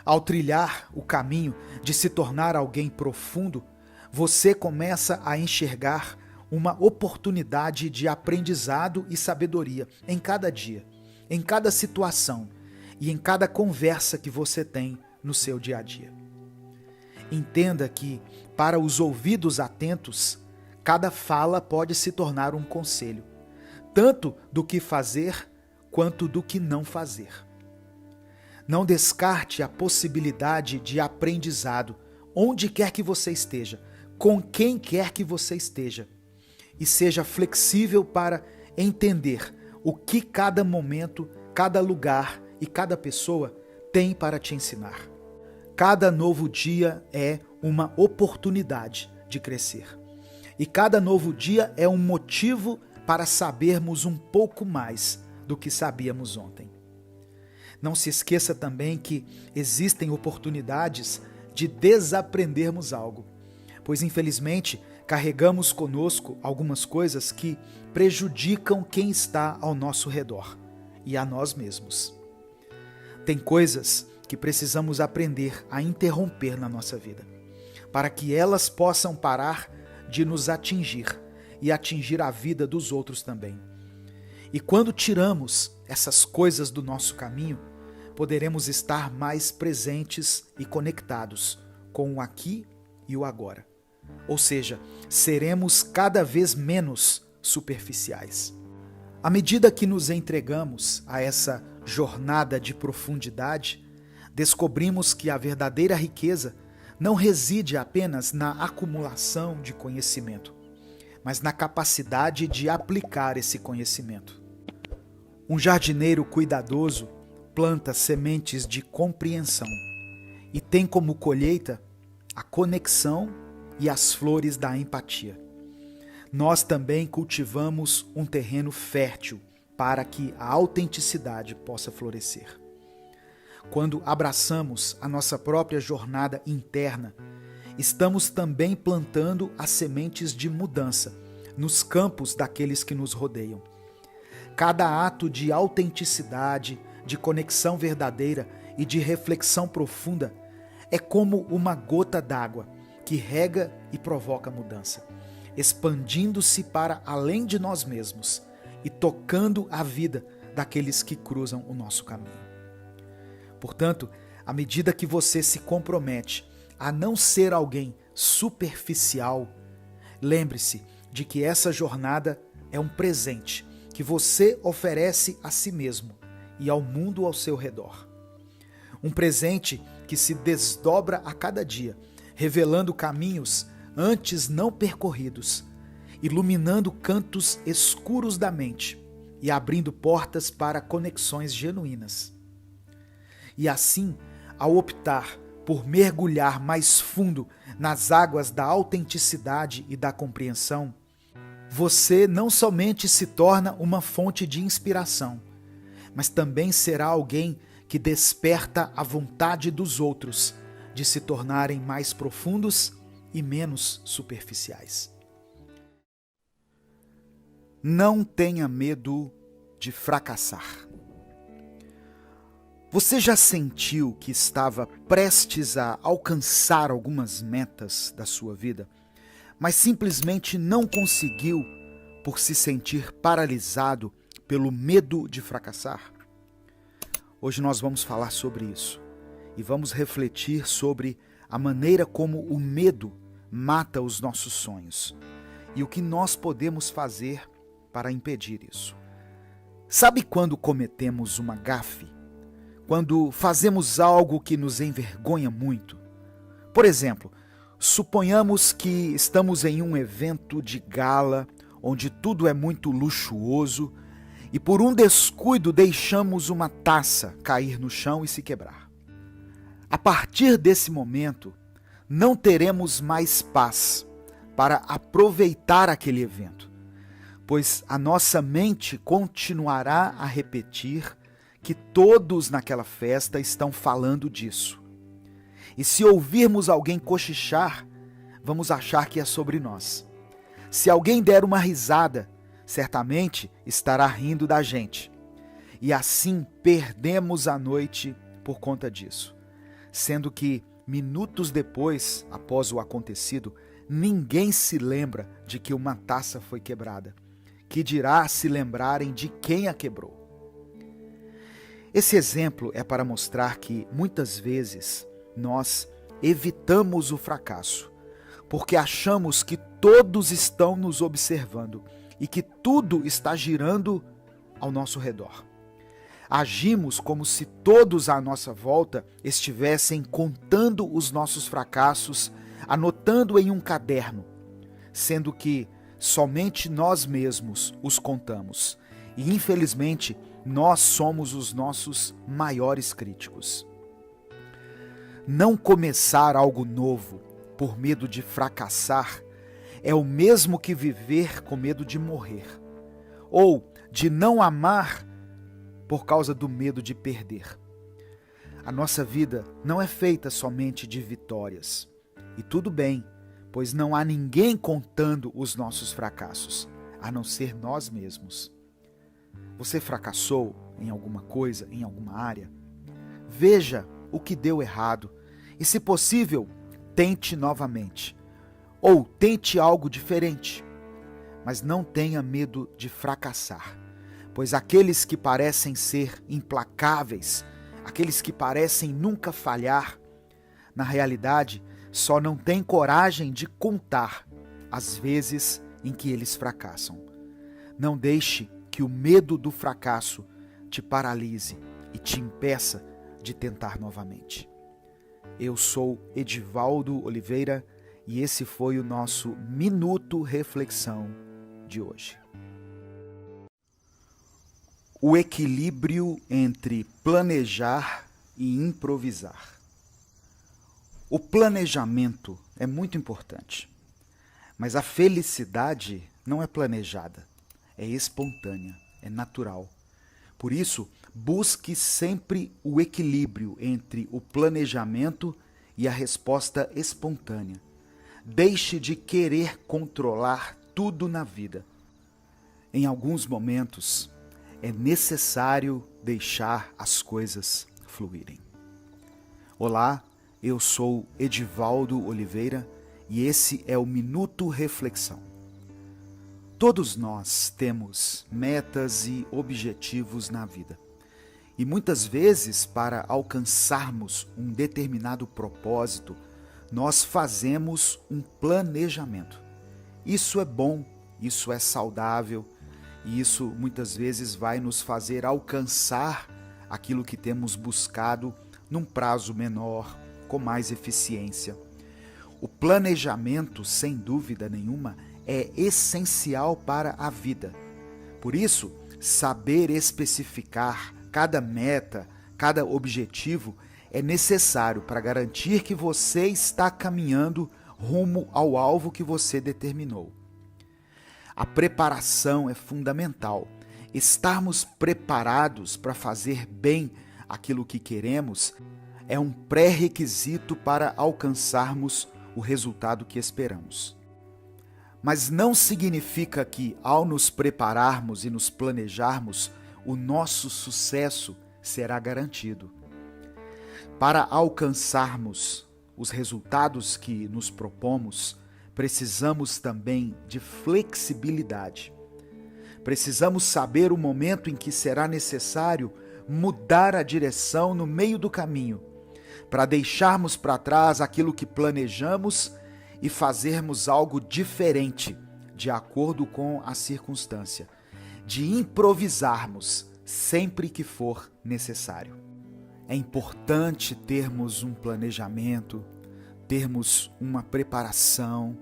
Ao trilhar o caminho de se tornar alguém profundo, você começa a enxergar uma oportunidade de aprendizado e sabedoria em cada dia, em cada situação e em cada conversa que você tem no seu dia a dia. Entenda que, para os ouvidos atentos, cada fala pode se tornar um conselho, tanto do que fazer quanto do que não fazer. Não descarte a possibilidade de aprendizado onde quer que você esteja, com quem quer que você esteja, e seja flexível para entender o que cada momento, cada lugar e cada pessoa tem para te ensinar. Cada novo dia é uma oportunidade de crescer. E cada novo dia é um motivo para sabermos um pouco mais do que sabíamos ontem. Não se esqueça também que existem oportunidades de desaprendermos algo, pois infelizmente carregamos conosco algumas coisas que prejudicam quem está ao nosso redor e a nós mesmos. Tem coisas que precisamos aprender a interromper na nossa vida, para que elas possam parar de nos atingir e atingir a vida dos outros também. E quando tiramos essas coisas do nosso caminho, poderemos estar mais presentes e conectados com o aqui e o agora. Ou seja, seremos cada vez menos superficiais. À medida que nos entregamos a essa jornada de profundidade, descobrimos que a verdadeira riqueza não reside apenas na acumulação de conhecimento, mas na capacidade de aplicar esse conhecimento. Um jardineiro cuidadoso planta sementes de compreensão e tem como colheita a conexão e as flores da empatia. Nós também cultivamos um terreno fértil para que a autenticidade possa florescer. Quando abraçamos a nossa própria jornada interna, estamos também plantando as sementes de mudança nos campos daqueles que nos rodeiam. Cada ato de autenticidade, de conexão verdadeira e de reflexão profunda é como uma gota d'água que rega e provoca mudança, expandindo-se para além de nós mesmos e tocando a vida daqueles que cruzam o nosso caminho. Portanto, à medida que você se compromete a não ser alguém superficial, Lembre-se de que essa jornada é um presente que você oferece a si mesmo e ao mundo ao seu redor. Um presente que se desdobra a cada dia, revelando caminhos antes não percorridos, iluminando cantos escuros da mente e abrindo portas para conexões genuínas. E assim, ao optar por mergulhar mais fundo nas águas da autenticidade e da compreensão, você não somente se torna uma fonte de inspiração, mas também será alguém que desperta a vontade dos outros de se tornarem mais profundos e menos superficiais. Não tenha medo de fracassar. Você já sentiu que estava prestes a alcançar algumas metas da sua vida, mas simplesmente não conseguiu por se sentir paralisado pelo medo de fracassar? Hoje nós vamos falar sobre isso e vamos refletir sobre a maneira como o medo mata os nossos sonhos e o que nós podemos fazer para impedir isso. Sabe quando cometemos uma gafe? Quando fazemos algo que nos envergonha muito? Por exemplo, suponhamos que estamos em um evento de gala, onde tudo é muito luxuoso, e por um descuido deixamos uma taça cair no chão e se quebrar. A partir desse momento, não teremos mais paz para aproveitar aquele evento, pois a nossa mente continuará a repetir que todos naquela festa estão falando disso. E se ouvirmos alguém cochichar, vamos achar que é sobre nós. Se alguém der uma risada, certamente estará rindo da gente. E assim perdemos a noite por conta disso. Sendo que, minutos depois, após o acontecido, ninguém se lembra de que uma taça foi quebrada. Que dirá se lembrarem de quem a quebrou. Esse exemplo é para mostrar que, muitas vezes, nós evitamos o fracasso, porque achamos que todos estão nos observando e que tudo está girando ao nosso redor. Agimos como se todos à nossa volta estivessem contando os nossos fracassos, anotando em um caderno, sendo que somente nós mesmos os contamos. E, infelizmente, nós somos os nossos maiores críticos. Não começar algo novo por medo de fracassar é o mesmo que viver com medo de morrer, ou de não amar por causa do medo de perder. A nossa vida não é feita somente de vitórias. E tudo bem, pois não há ninguém contando os nossos fracassos, a não ser nós mesmos. Você fracassou em alguma coisa, em alguma área? Veja o que deu errado e, se possível, tente novamente. Ou tente algo diferente. Mas não tenha medo de fracassar, pois aqueles que parecem ser implacáveis, aqueles que parecem nunca falhar, na realidade, só não têm coragem de contar as vezes em que eles fracassam. Não deixe que o medo do fracasso te paralise e te impeça de tentar novamente. Eu sou Edivaldo Oliveira e esse foi o nosso Minuto Reflexão de hoje. O equilíbrio entre planejar e improvisar. O planejamento é muito importante, mas a felicidade não é planejada, é espontânea, é natural. Por isso, busque sempre o equilíbrio entre o planejamento e a resposta espontânea. Deixe de querer controlar tudo na vida. Em alguns momentos, é necessário deixar as coisas fluírem. Olá, eu sou Edivaldo Oliveira e esse é o Minuto Reflexão. Todos nós temos metas e objetivos na vida. E muitas vezes, para alcançarmos um determinado propósito, nós fazemos um planejamento. Isso é bom, isso é saudável e isso muitas vezes vai nos fazer alcançar aquilo que temos buscado num prazo menor, com mais eficiência. O planejamento, sem dúvida nenhuma, é essencial para a vida. Por isso, saber especificar cada meta, cada objetivo é necessário para garantir que você está caminhando rumo ao alvo que você determinou. A preparação é fundamental. Estarmos preparados para fazer bem aquilo que queremos é um pré-requisito para alcançarmos o resultado que esperamos. Mas não significa que, ao nos prepararmos e nos planejarmos, o nosso sucesso será garantido. Para alcançarmos os resultados que nos propomos, precisamos também de flexibilidade. Precisamos saber o momento em que será necessário mudar a direção no meio do caminho, para deixarmos para trás aquilo que planejamos e fazermos algo diferente, de acordo com a circunstância, de improvisarmos sempre que for necessário. É importante termos um planejamento, termos uma preparação,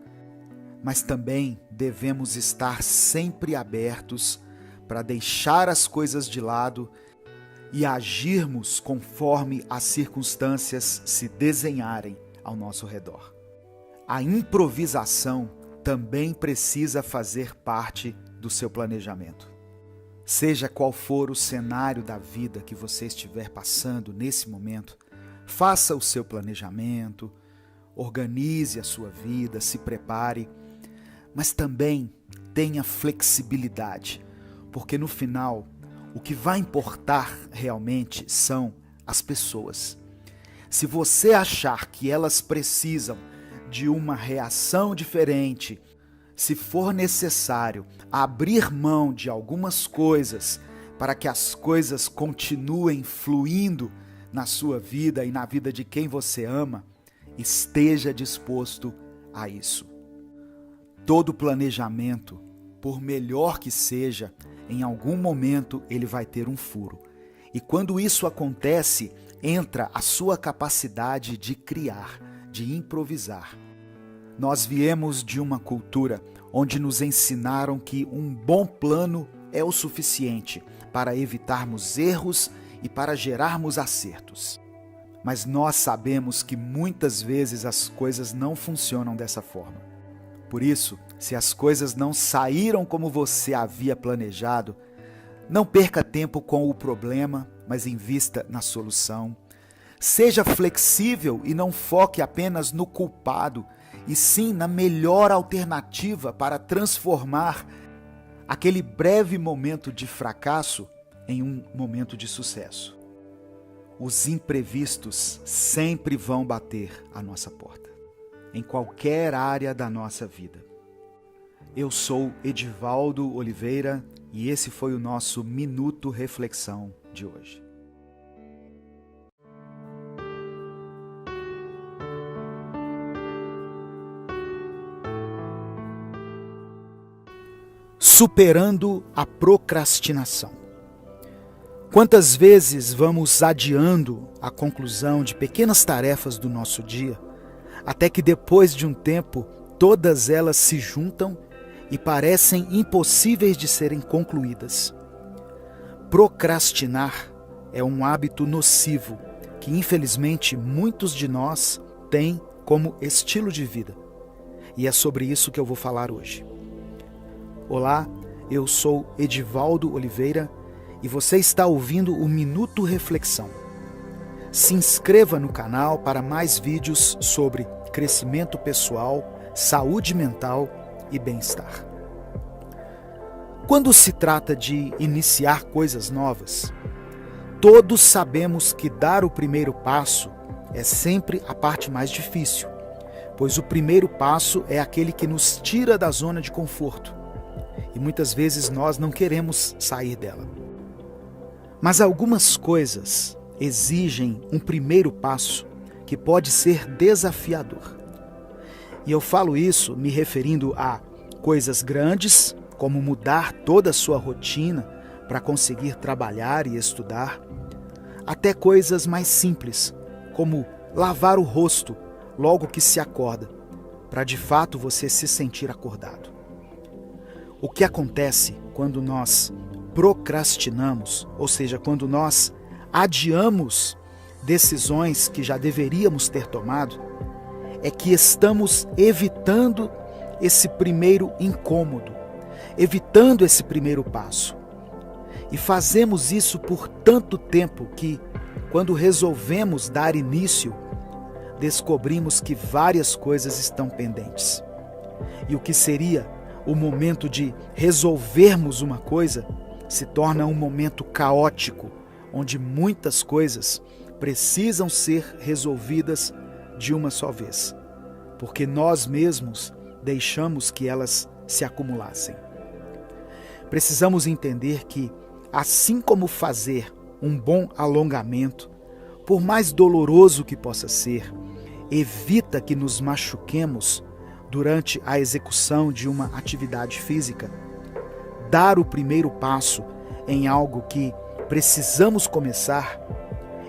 mas também devemos estar sempre abertos para deixar as coisas de lado e agirmos conforme as circunstâncias se desenharem ao nosso redor. A improvisação também precisa fazer parte do seu planejamento. Seja qual for o cenário da vida que você estiver passando nesse momento, faça o seu planejamento, organize a sua vida, se prepare, mas também tenha flexibilidade, porque no final o que vai importar realmente são as pessoas. Se você achar que elas precisam de uma reação diferente, se for necessário abrir mão de algumas coisas para que as coisas continuem fluindo na sua vida e na vida de quem você ama, esteja disposto a isso. Todo planejamento, por melhor que seja, em algum momento ele vai ter um furo. E quando isso acontece, entra a sua capacidade de criar, de improvisar. Nós viemos de uma cultura onde nos ensinaram que um bom plano é o suficiente para evitarmos erros e para gerarmos acertos. Mas nós sabemos que muitas vezes as coisas não funcionam dessa forma. Por isso, se as coisas não saíram como você havia planejado, não perca tempo com o problema, mas invista na solução. Seja flexível e não foque apenas no culpado, e sim na melhor alternativa para transformar aquele breve momento de fracasso em um momento de sucesso. Os imprevistos sempre vão bater à nossa porta, em qualquer área da nossa vida. Eu sou Edivaldo Oliveira e esse foi o nosso Minuto Reflexão de hoje. Superando a procrastinação. Quantas vezes vamos adiando a conclusão de pequenas tarefas do nosso dia, até que depois de um tempo todas elas se juntam e parecem impossíveis de serem concluídas. Procrastinar é um hábito nocivo que infelizmente muitos de nós têm como estilo de vida. E é sobre isso que eu vou falar hoje. Olá, eu sou Edivaldo Oliveira e você está ouvindo o Minuto Reflexão. Se inscreva no canal para mais vídeos sobre crescimento pessoal, saúde mental e bem-estar. Quando se trata de iniciar coisas novas, todos sabemos que dar o primeiro passo é sempre a parte mais difícil, pois o primeiro passo é aquele que nos tira da zona de conforto. E muitas vezes nós não queremos sair dela. Mas algumas coisas exigem um primeiro passo que pode ser desafiador. E eu falo isso me referindo a Coisas grandes, como mudar toda a sua rotina para conseguir trabalhar e estudar, até coisas mais simples, como lavar o rosto logo que se acorda, para de fato você se sentir acordado. O que acontece quando nós procrastinamos, ou seja, quando nós adiamos decisões que já deveríamos ter tomado, é que estamos evitando esse primeiro incômodo, evitando esse primeiro passo. E fazemos isso por tanto tempo que, quando resolvemos dar início, descobrimos que várias coisas estão pendentes. E o que seria o momento de resolvermos uma coisa se torna um momento caótico, onde muitas coisas precisam ser resolvidas de uma só vez, porque nós mesmos deixamos que elas se acumulassem. Precisamos entender que, assim como fazer um bom alongamento, por mais doloroso que possa ser, evita que nos machuquemos durante a execução de uma atividade física, dar o primeiro passo em algo que precisamos começar,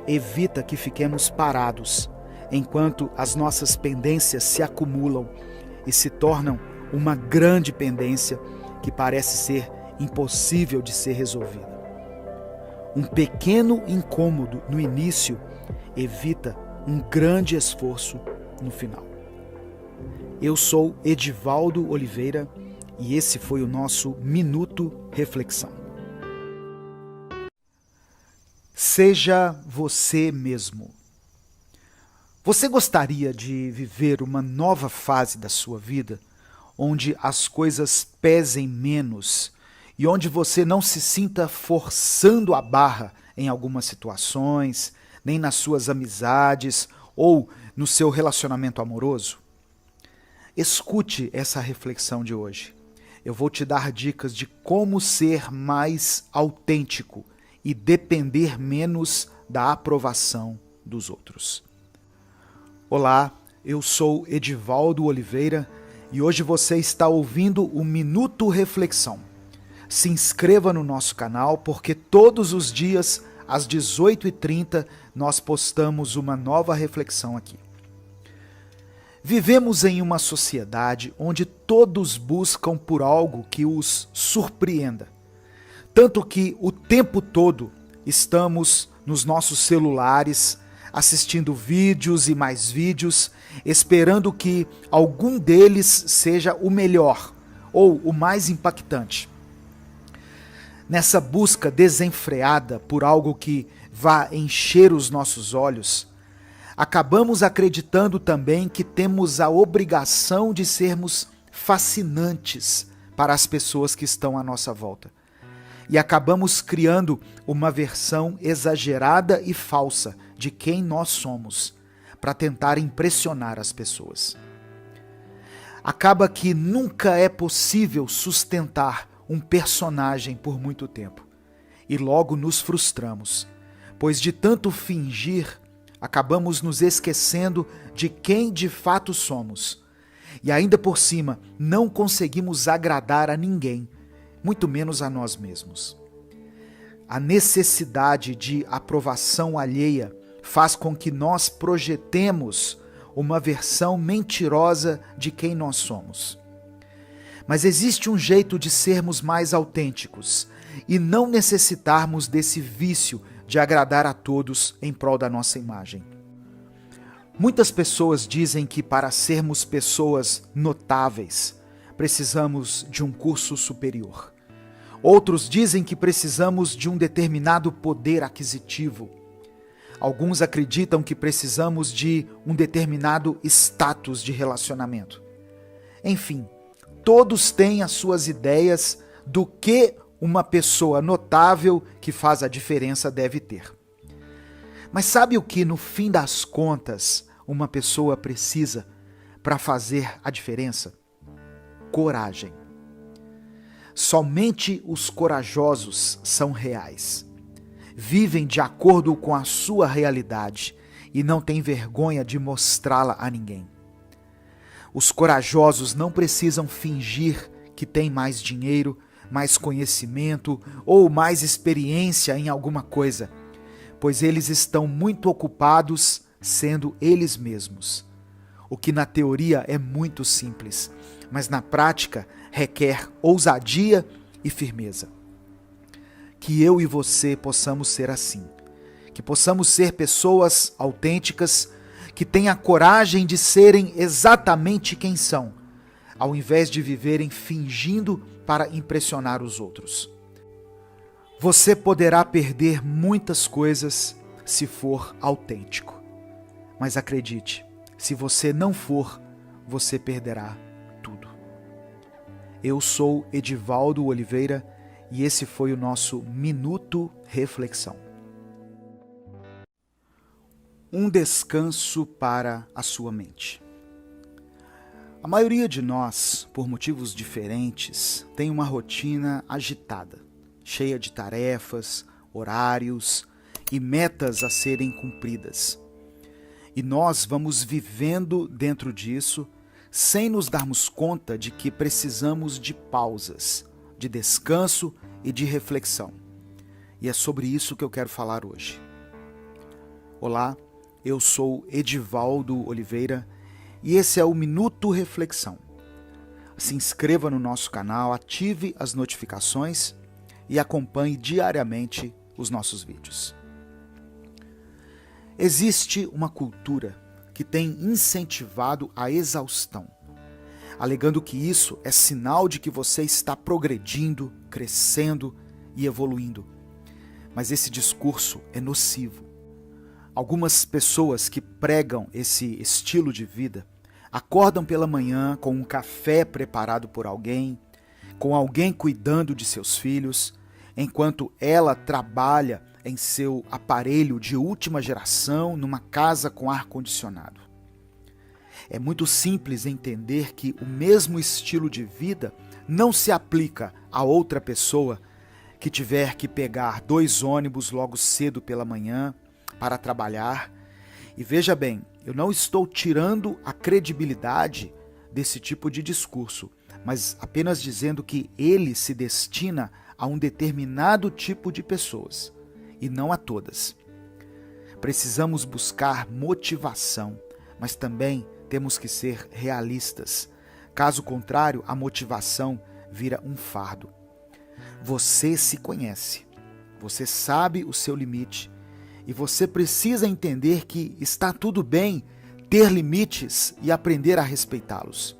evita que fiquemos parados enquanto as nossas pendências se acumulam e se tornam uma grande pendência que parece ser impossível de ser resolvida. Um pequeno incômodo no início evita um grande esforço no final. Eu sou Edivaldo Oliveira e esse foi o nosso Minuto Reflexão. Seja você mesmo. Você gostaria de viver uma nova fase da sua vida, onde as coisas pesem menos e onde você não se sinta forçando a barra em algumas situações, nem nas suas amizades ou no seu relacionamento amoroso? Escute essa reflexão de hoje. Eu vou te dar dicas de como ser mais autêntico e depender menos da aprovação dos outros. Olá, eu sou Edivaldo Oliveira e hoje você está ouvindo o Minuto Reflexão. Se inscreva no nosso canal porque todos os dias, às 18h30, nós postamos uma nova reflexão aqui. Vivemos em uma sociedade onde todos buscam por algo que os surpreenda. Tanto que o tempo todo estamos nos nossos celulares, assistindo vídeos e mais vídeos, esperando que algum deles seja o melhor ou o mais impactante. Nessa busca desenfreada por algo que vá encher os nossos olhos, acabamos acreditando também que temos a obrigação de sermos fascinantes para as pessoas que estão à nossa volta. E acabamos criando uma versão exagerada e falsa de quem nós somos, para tentar impressionar as pessoas. Acaba que nunca é possível sustentar um personagem por muito tempo, e logo nos frustramos, pois de tanto fingir, acabamos nos esquecendo de quem de fato somos, e ainda por cima não conseguimos agradar a ninguém, muito menos a nós mesmos. A necessidade de aprovação alheia faz com que nós projetemos uma versão mentirosa de quem nós somos. Mas existe um jeito de sermos mais autênticos e não necessitarmos desse vício de agradar a todos em prol da nossa imagem. Muitas pessoas dizem que para sermos pessoas notáveis, precisamos de um curso superior. Outros dizem que precisamos de um determinado poder aquisitivo. Alguns acreditam que precisamos de um determinado status de relacionamento. Enfim, todos têm as suas ideias do que uma pessoa notável que faz a diferença deve ter. Mas sabe o que, no fim das contas, uma pessoa precisa para fazer a diferença? Coragem. Somente os corajosos são reais. Vivem de acordo com a sua realidade e não têm vergonha de mostrá-la a ninguém. Os corajosos não precisam fingir que têm mais dinheiro, mais conhecimento ou mais experiência em alguma coisa, pois eles estão muito ocupados sendo eles mesmos. O que na teoria é muito simples, mas na prática requer ousadia e firmeza. Que eu e você possamos ser assim, que possamos ser pessoas autênticas, que tenham a coragem de serem exatamente quem são, ao invés de viverem fingindo para impressionar os outros. Você poderá perder muitas coisas se for autêntico, mas acredite, se você não for, você perderá tudo. Eu sou Edivaldo Oliveira e esse foi o nosso Minuto Reflexão. Um descanso para a sua mente. A maioria de nós, por motivos diferentes, tem uma rotina agitada, cheia de tarefas, horários e metas a serem cumpridas. E nós vamos vivendo dentro disso sem nos darmos conta de que precisamos de pausas, de descanso e de reflexão. E é sobre isso que eu quero falar hoje. Olá, eu sou Edivaldo Oliveira e esse é o Minuto Reflexão. Se inscreva no nosso canal, ative as notificações e acompanhe diariamente os nossos vídeos. Existe uma cultura que tem incentivado a exaustão, alegando que isso é sinal de que você está progredindo, crescendo e evoluindo. Mas esse discurso é nocivo. Algumas pessoas que pregam esse estilo de vida acordam pela manhã com um café preparado por alguém, com alguém cuidando de seus filhos, enquanto ela trabalha em seu aparelho de última geração numa casa com ar-condicionado. É muito simples entender que o mesmo estilo de vida não se aplica a outra pessoa que tiver que pegar 2 ônibus logo cedo pela manhã para trabalhar. E veja bem, eu não estou tirando a credibilidade desse tipo de discurso, mas apenas dizendo que ele se destina a um determinado tipo de pessoas, e não a todas. Precisamos buscar motivação, mas também temos que ser realistas. Caso contrário, a motivação vira um fardo. Você se conhece, você sabe o seu limite, e você precisa entender que está tudo bem ter limites e aprender a respeitá-los.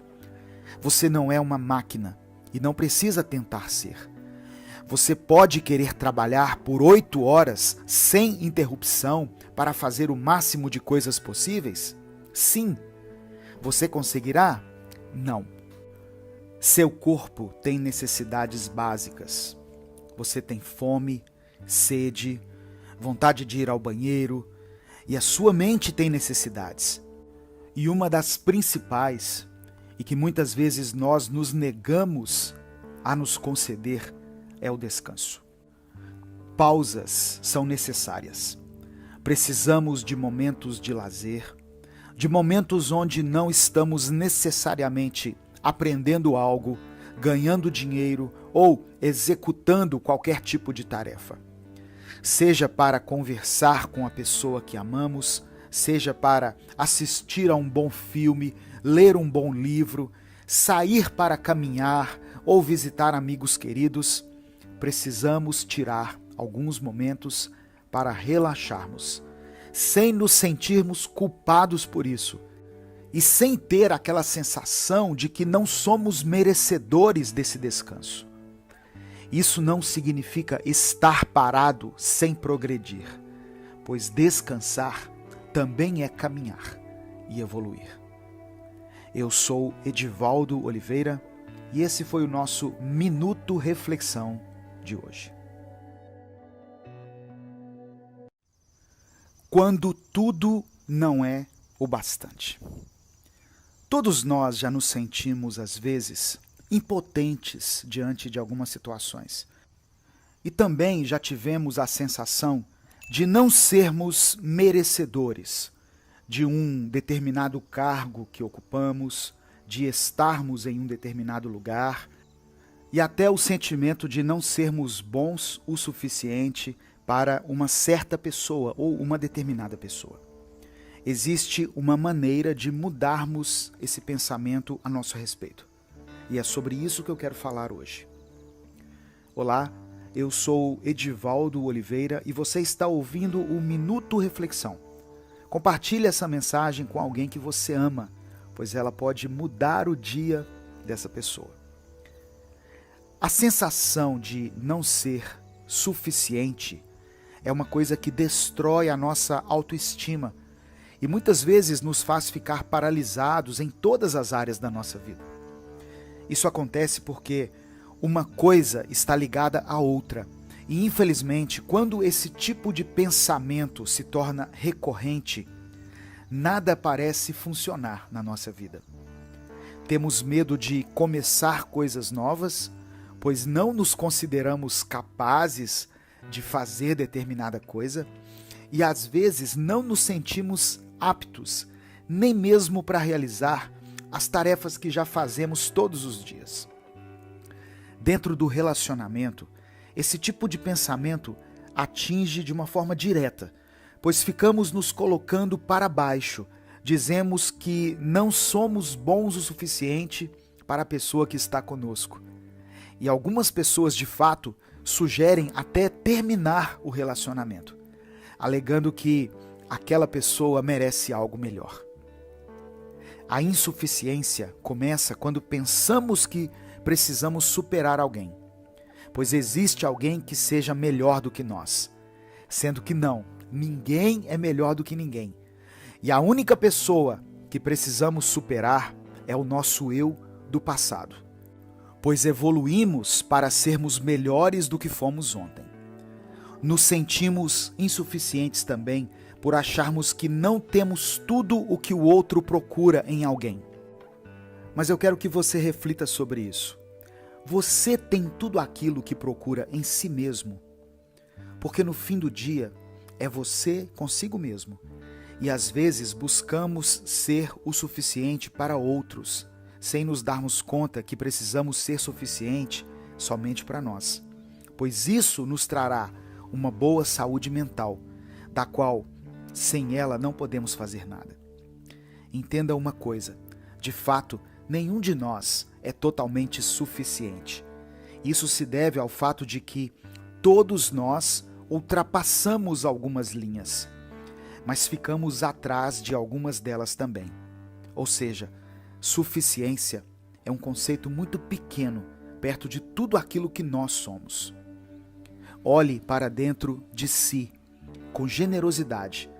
Você não é uma máquina e não precisa tentar ser. Você pode querer trabalhar por 8 horas sem interrupção para fazer o máximo de coisas possíveis? Sim. Você conseguirá? Não. Seu corpo tem necessidades básicas. Você tem fome, sede, vontade de ir ao banheiro, e a sua mente tem necessidades. E uma das principais, e que muitas vezes nós nos negamos a nos conceder, é o descanso. Pausas são necessárias. Precisamos de momentos de lazer, de momentos onde não estamos necessariamente aprendendo algo, ganhando dinheiro ou executando qualquer tipo de tarefa. Seja para conversar com a pessoa que amamos, seja para assistir a um bom filme, ler um bom livro, sair para caminhar ou visitar amigos queridos, precisamos tirar alguns momentos para relaxarmos, sem nos sentirmos culpados por isso e sem ter aquela sensação de que não somos merecedores desse descanso. Isso não significa estar parado sem progredir, pois descansar também é caminhar e evoluir. Eu sou Edivaldo Oliveira e esse foi o nosso Minuto Reflexão de hoje. Quando tudo não é o bastante. Todos nós já nos sentimos, às vezes, impotentes diante de algumas situações. E também já tivemos a sensação de não sermos merecedores de um determinado cargo que ocupamos, de estarmos em um determinado lugar, e até o sentimento de não sermos bons o suficiente para uma certa pessoa ou uma determinada pessoa. Existe uma maneira de mudarmos esse pensamento a nosso respeito. E é sobre isso que eu quero falar hoje. Olá, eu sou Edivaldo Oliveira e você está ouvindo o Minuto Reflexão. Compartilhe essa mensagem com alguém que você ama, pois ela pode mudar o dia dessa pessoa. A sensação de não ser suficiente é uma coisa que destrói a nossa autoestima e muitas vezes nos faz ficar paralisados em todas as áreas da nossa vida. Isso acontece porque uma coisa está ligada à outra e, infelizmente, quando esse tipo de pensamento se torna recorrente, nada parece funcionar na nossa vida. Temos medo de começar coisas novas, pois não nos consideramos capazes de fazer determinada coisa e às vezes não nos sentimos aptos, nem mesmo para realizar as tarefas que já fazemos todos os dias. Dentro do relacionamento, esse tipo de pensamento atinge de uma forma direta, pois ficamos nos colocando para baixo, dizemos que não somos bons o suficiente para a pessoa que está conosco. E algumas pessoas, de fato, sugerem até terminar o relacionamento, alegando que aquela pessoa merece algo melhor. A insuficiência começa quando pensamos que precisamos superar alguém, pois existe alguém que seja melhor do que nós, sendo que não, ninguém é melhor do que ninguém. E a única pessoa que precisamos superar é o nosso eu do passado, pois evoluímos para sermos melhores do que fomos ontem. Nos sentimos insuficientes também por acharmos que não temos tudo o que o outro procura em alguém. Mas eu quero que você reflita sobre isso. Você tem tudo aquilo que procura em si mesmo, porque no fim do dia é você consigo mesmo. E às vezes buscamos ser o suficiente para outros, sem nos darmos conta que precisamos ser suficiente somente para nós. Pois isso nos trará uma boa saúde mental, da qual, sem ela, não podemos fazer nada. Entenda uma coisa, de fato, nenhum de nós é totalmente suficiente. Isso se deve ao fato de que todos nós ultrapassamos algumas linhas, mas ficamos atrás de algumas delas também. Ou seja, suficiência é um conceito muito pequeno perto de tudo aquilo que nós somos. Olhe para dentro de si com generosidade,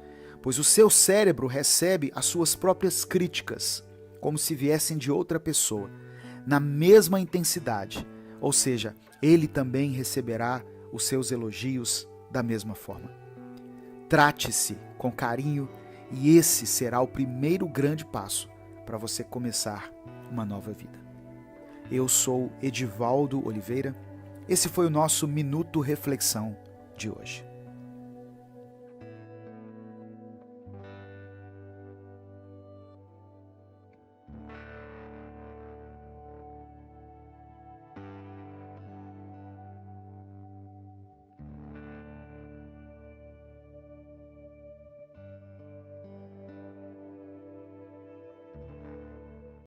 pois o seu cérebro recebe as suas próprias críticas, como se viessem de outra pessoa, na mesma intensidade, ou seja, ele também receberá os seus elogios da mesma forma. Trate-se com carinho e esse será o primeiro grande passo para você começar uma nova vida. Eu sou Edivaldo Oliveira, esse foi o nosso Minuto Reflexão de hoje.